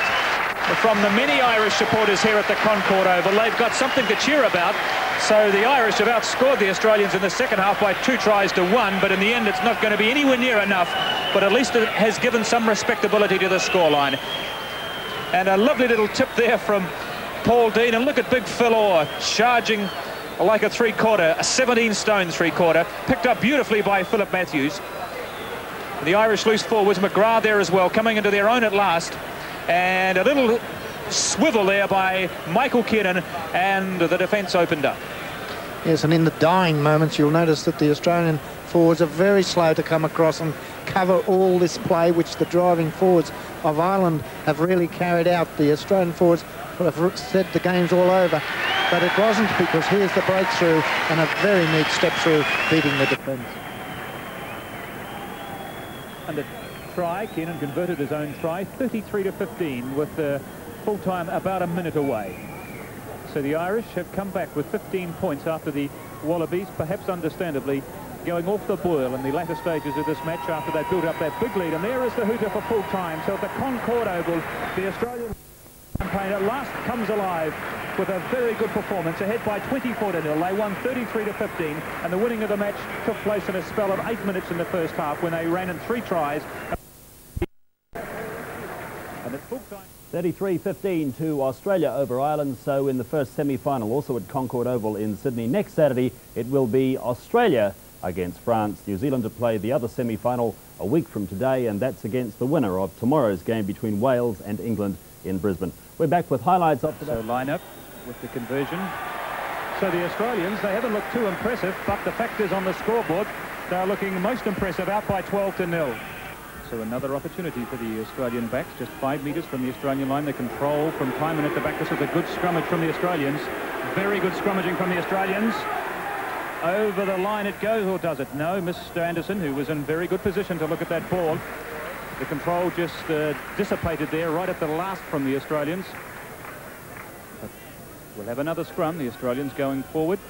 Speaker 8: from the many Irish supporters here at the Concord Oval. They've got something to cheer about. So the Irish have outscored the Australians in the second half by 2 tries to 1, but in the end it's not going to be anywhere near enough. But at least it has given some respectability to the scoreline. And a lovely little tip there from Paul Dean. And look at big Phil Orr charging like a 3/4, a 17-stone 3/4, picked up beautifully by Philip Matthews. The Irish loose forwards, McGrath there as well, coming into their own at last. And a little swivel there by Michael Kiernan, and the defence opened up.
Speaker 3: Yes, and in the dying moments, you'll notice that the Australian forwards are very slow to come across and cover all this play, which the driving forwards of Ireland have really carried out. The Australian forwards have said the game's all over, but it wasn't, because here's the breakthrough and a very neat step through, beating the defence.
Speaker 2: And the try, Kiernan converted his own try, 33-15, with the full time about a minute away. So the Irish have come back with 15 points after the Wallabies, perhaps understandably, going off the boil in the latter stages of this match after they built up that big lead. And there is the hooter for full time. So at the Concord Oval, the Australian campaign at last comes alive with a very good performance, ahead by 24-0. They won 33-15, and the winning of the match took place in a spell of 8 minutes in the first half when they ran in 3 tries. And at full time,
Speaker 1: 33-15 to Australia over Ireland. So in the first semi-final, also at Concord Oval in Sydney next Saturday, it will be Australia against France. New Zealand to play the other semi-final a week from today, and that's against the winner of tomorrow's game between Wales and England in Brisbane. We're back with highlights of today.
Speaker 2: So line-up with the conversion. So the Australians, they haven't looked too impressive, but the fact is on the scoreboard, they're looking most impressive, out by 12-0. So another opportunity for the Australian backs, just 5 metres from the Australian line. The control from Timon at the back. This is a good scrummage from the Australians. Very good scrummaging from the Australians. Over the line it goes, or does it? No, Mr. Anderson, who was in very good position to look at that ball. The control just dissipated there right at the last from the Australians. But we'll have another scrum, the Australians going forward.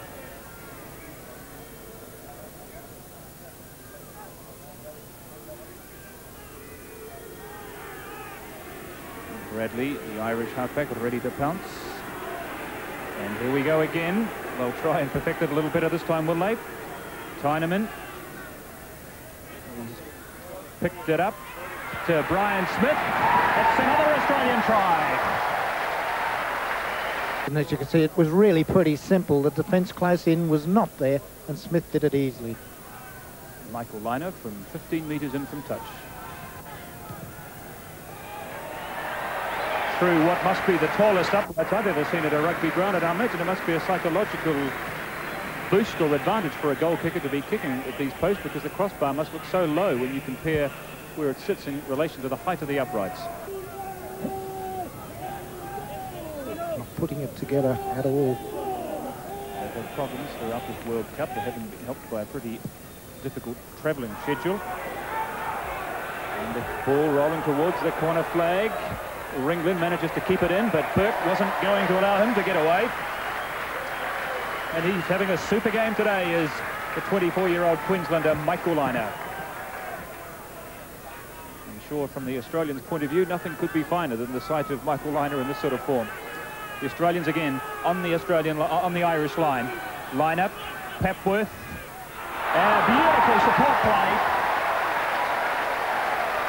Speaker 8: Bradley, the Irish halfback, ready to pounce. And here we go again. They'll try and perfect it a little better this time, will they? Tyneman. He's picked it up to Brian Smith. That's another Australian try.
Speaker 3: And as you can see, it was really pretty simple. The defence close in was not there, and Smith did it easily.
Speaker 8: Michael Liner from 15 metres in from touch. Through what must be the tallest uprights I've ever seen at a rugby ground, and I imagine it must be a psychological boost or advantage for a goal kicker to be kicking at these posts, because the crossbar must look so low when you compare where it sits in relation to the height of the uprights.
Speaker 3: Not putting it together at all.
Speaker 8: They've had problems throughout this World Cup. They haven't been helped by a pretty difficult travelling schedule. And the ball rolling towards the corner flag. Ringland manages to keep it in, but Burke wasn't going to allow him to get away. And he's having a super game today, is the 24-year-old Queenslander Michael Liner. I'm sure from the Australians' point of view, nothing could be finer than the sight of Michael Liner in this sort of form. The Australians again on the Irish line. Line up, Papworth. And a beautiful support play.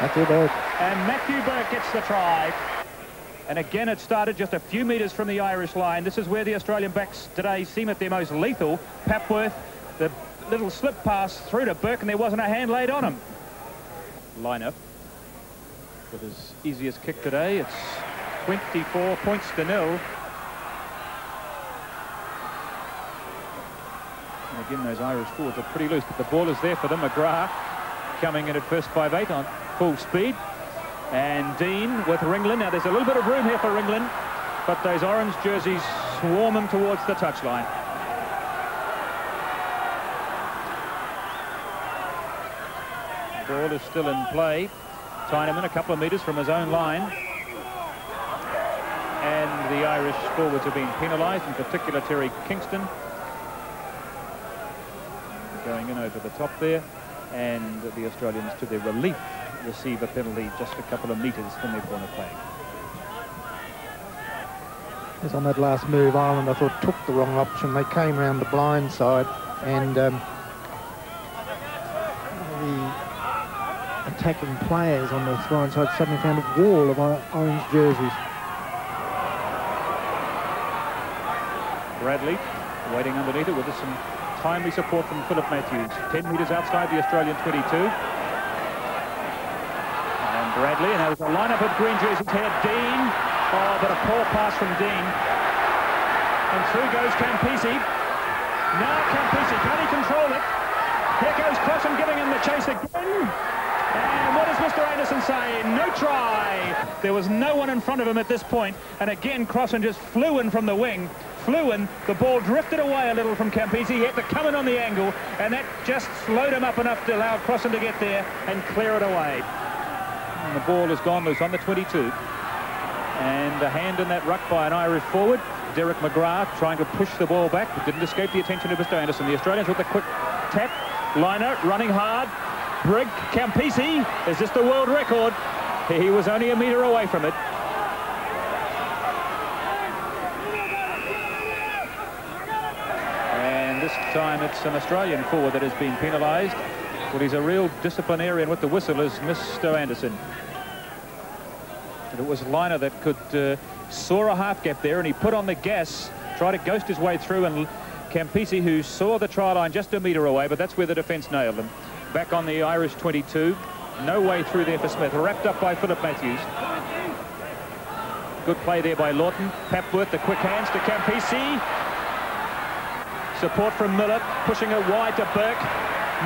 Speaker 3: Matthew Burke.
Speaker 8: And Matthew Burke gets the try. And again, it started just a few metres from the Irish line. This is where the Australian backs today seem at their most lethal. Papworth, the little slip pass through to Burke, and there wasn't a hand laid on him. Line-up with his easiest kick today. It's 24 points to 0. And again, those Irish forwards are pretty loose, but the ball is there for them. McGrath coming in at first 5'8" on full speed. And Dean with Ringland. Now, there's a little bit of room here for Ringland, but those orange jerseys swarm him towards the touchline. The ball is still in play. Tyneman a couple of metres from his own line. And the Irish forwards have been penalised, in particular Terry Kingston. Going in over the top there. And the Australians, to their relief, receive a penalty just a couple of metres from their corner flag.
Speaker 3: As on that last move, Ireland, I thought, took the wrong option. They came around the blind side, and the attacking players on the blind side suddenly found a wall of orange jerseys.
Speaker 8: Bradley waiting underneath it with some timely support from Philip Matthews. 10 metres outside the Australian 22. And Bradley, and there's a lineup of green jerseys here. Dean, oh, but a poor pass from Dean. And through goes Campisi. Now Campisi, can he control it? Here goes Crossan giving him the chase again. And what does Mr. Anderson say? No try. There was no one in front of him at this point. And again, Crossan just flew in from the wing. Flew in, the ball drifted away a little from Campisi. He had to come in on the angle, and that just slowed him up enough to allow Crossan to get there and clear it away. And the ball has gone loose on the 22. And a hand in that ruck by an Irish forward, Derek McGrath, trying to push the ball back, but didn't escape the attention of Mr. Anderson. The Australians with a quick tap. Liner running hard. Brigg, Campisi, is this the world record? He was only a metre away from it. This time it's an Australian forward that has been penalised. Well, he's a real disciplinarian with the whistle, is Mr. Anderson. And it was Liner that could saw a half gap there, and he put on the gas, tried to ghost his way through, and Campisi, who saw the try line just a metre away, but that's where the defence nailed him. Back on the Irish 22. No way through there for Smith. Wrapped up by Philip Matthews. Good play there by Lawton. Papworth, the quick hands to Campisi. Support from Miller, pushing it wide to Burke.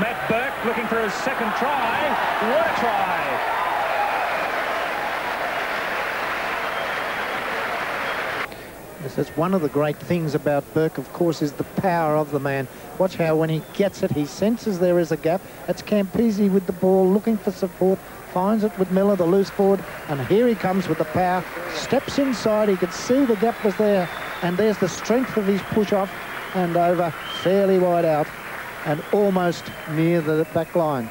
Speaker 8: Matt Burke looking for his second try. What a try!
Speaker 3: Yes, that's one of the great things about Burke, of course, is the power of the man. Watch how when he gets it, he senses there is a gap. That's Campisi with the ball, looking for support, finds it with Miller, the loose forward, and here he comes with the power, steps inside, he could see the gap was there, and there's the strength of his push-off, and over fairly wide out and almost near the back line.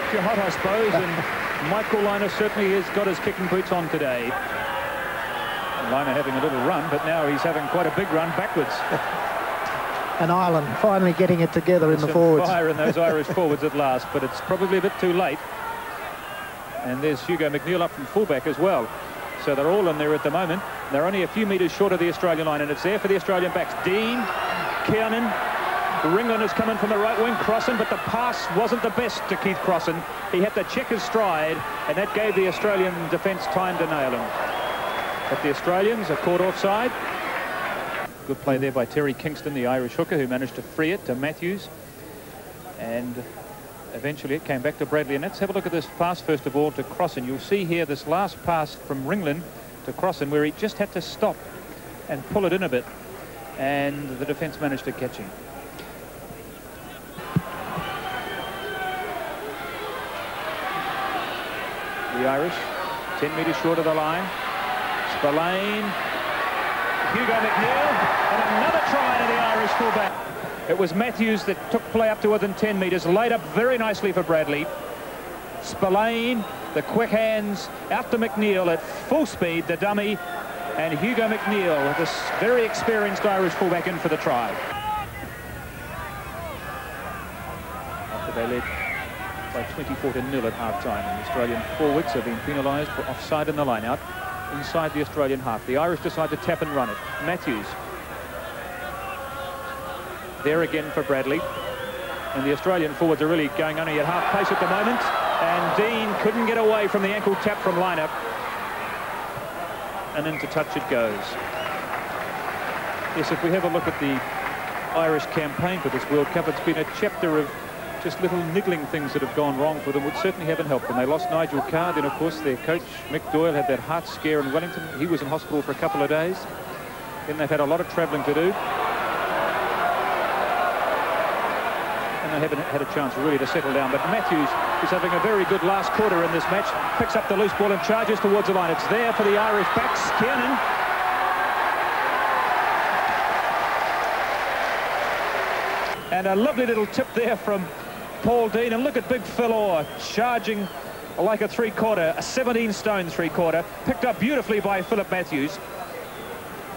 Speaker 8: to hot, I suppose, and Michael Liner certainly has got his kicking boots on today. Liner having a little run, but now he's having quite a big run backwards.
Speaker 3: And Ireland finally getting it together in the forwards.
Speaker 8: Fire in those Irish forwards at last, but it's probably a bit too late. And there's Hugo McNeill up from fullback as well. So they're all in there at the moment. They're only a few metres short of the Australian line, and it's there for the Australian backs. Dean, Kiernan, Ringland is coming from the right wing, Crossan, but the pass wasn't the best to Keith Crossan. He had to check his stride, and that gave the Australian defence time to nail him. But the Australians are caught offside. Good play there by Terry Kingston, the Irish hooker, who managed to free it to Matthews. And eventually it came back to Bradley. And let's have a look at this pass first of all to Crossan. You'll see here this last pass from Ringland to Crossan, where he just had to stop and pull it in a bit. And the defence managed to catch him. The Irish, 10 metres short of the line. Spillane, Hugo McNeill, and another try to the Irish fullback. It was Matthews that took play up to within 10 metres, laid up very nicely for Bradley. Spillane, the quick hands, out to McNeill at full speed, the dummy, and Hugo McNeill, this very experienced Irish fullback, in for the try. After they led by 24-0 at half-time, and the Australian forwards have been penalised for offside in the line-out inside the Australian half. The Irish decide to tap and run it. Matthews there again for Bradley, and the Australian forwards are really going only at half pace at the moment, and Dean couldn't get away from the ankle tap from line-up, and into touch it goes. Yes, if we have a look at the Irish campaign for this World Cup, it's been a chapter of just little niggling things that have gone wrong for them, which certainly haven't helped them. They lost Nigel Carr, then of course their coach Mick Doyle had that heart scare in Wellington. He was in hospital for a couple of days. Then they've had a lot of travelling to do, and they haven't had a chance really to settle down. But Matthews is having a very good last quarter in this match, picks up the loose ball and charges towards the line. It's there for the Irish backs. Kiernan, and a lovely little tip there from Paul Dean, and look at big Phil Orr charging like a three-quarter, a 17-stone three-quarter, picked up beautifully by Philip Matthews.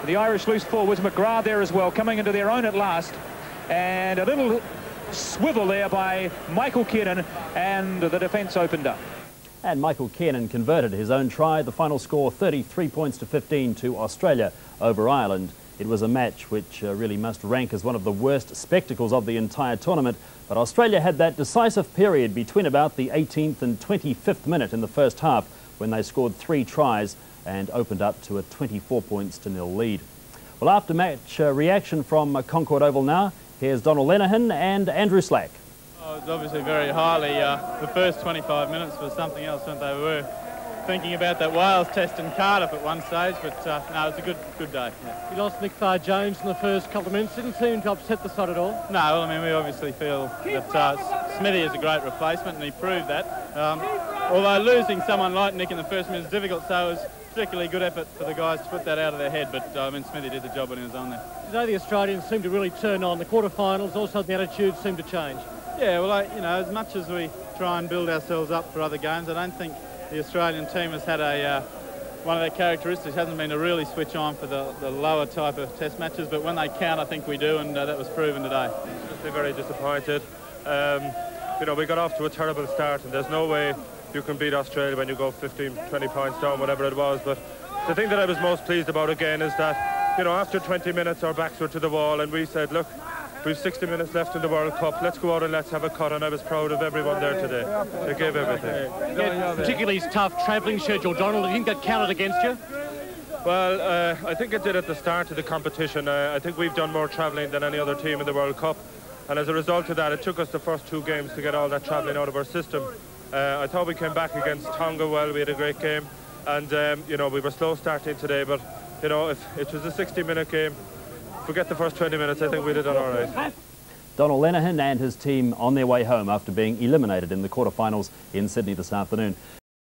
Speaker 8: The Irish loose forwards, McGrath there as well, coming into their own at last, and a little swivel there by Michael Kiernan, and the defence opened up.
Speaker 1: And Michael Kiernan converted his own try. The final score 33 points to 15 to Australia over Ireland. It was a match which really must rank as one of the worst spectacles of the entire tournament. But Australia had that decisive period between about the 18th and 25th minute in the first half, when they scored 3 tries and opened up to a 24 points to 0 lead. Well, after match reaction from Concord Oval now, here's Donald Lenihan and Andrew Slack.
Speaker 9: Oh, it was obviously very highly. The first 25 minutes was something else, weren't they? We were thinking about that Wales test in Cardiff at one stage, but no, it was a good day. Yeah.
Speaker 10: You lost Nick Farr-Jones in the first couple of minutes. Didn't seem to upset the side at all.
Speaker 9: No, well, I mean, we obviously feel that Smithy is a great replacement, and he proved that. Although losing someone like Nick in the first minute is difficult, so it was particularly good effort for the guys to put that out of their head, but I mean, Smithy did the job when he was on there.
Speaker 10: Today the Australians seemed to really turn on. The quarterfinals, also the attitude seemed to change.
Speaker 9: Yeah, well, you know, as much as we try and build ourselves up for other games, I don't think the Australian team has had one of their characteristics hasn't been to really switch on for the lower type of test matches, but when they count, I think we do, and that was proven today.
Speaker 11: Just very disappointed. You know, we got off to a terrible start, and there's no way you can beat Australia when you go 15, 20 points down, whatever it was. But the thing that I was most pleased about again is that, you know, after 20 minutes our backs were to the wall, and we said, look, we've 60 minutes left in the World Cup, let's go out and let's have a cut, and I was proud of everyone there today. They gave everything.
Speaker 10: Yeah, particularly tough travelling schedule, Donald. Do you think that counted against you?
Speaker 11: Well, I think it did at the start of the competition. I think we've done more travelling than any other team in the World Cup, and as a result of that, it took us the first 2 games to get all that travelling out of our system. I thought we came back against Tonga well, we had a great game, and you know, we were slow starting today, but you know, if it was a 60-minute game, forget the first 20 minutes, I think we did all right.
Speaker 1: Donald Lenihan and his team on their way home after being eliminated in the quarterfinals in Sydney this afternoon.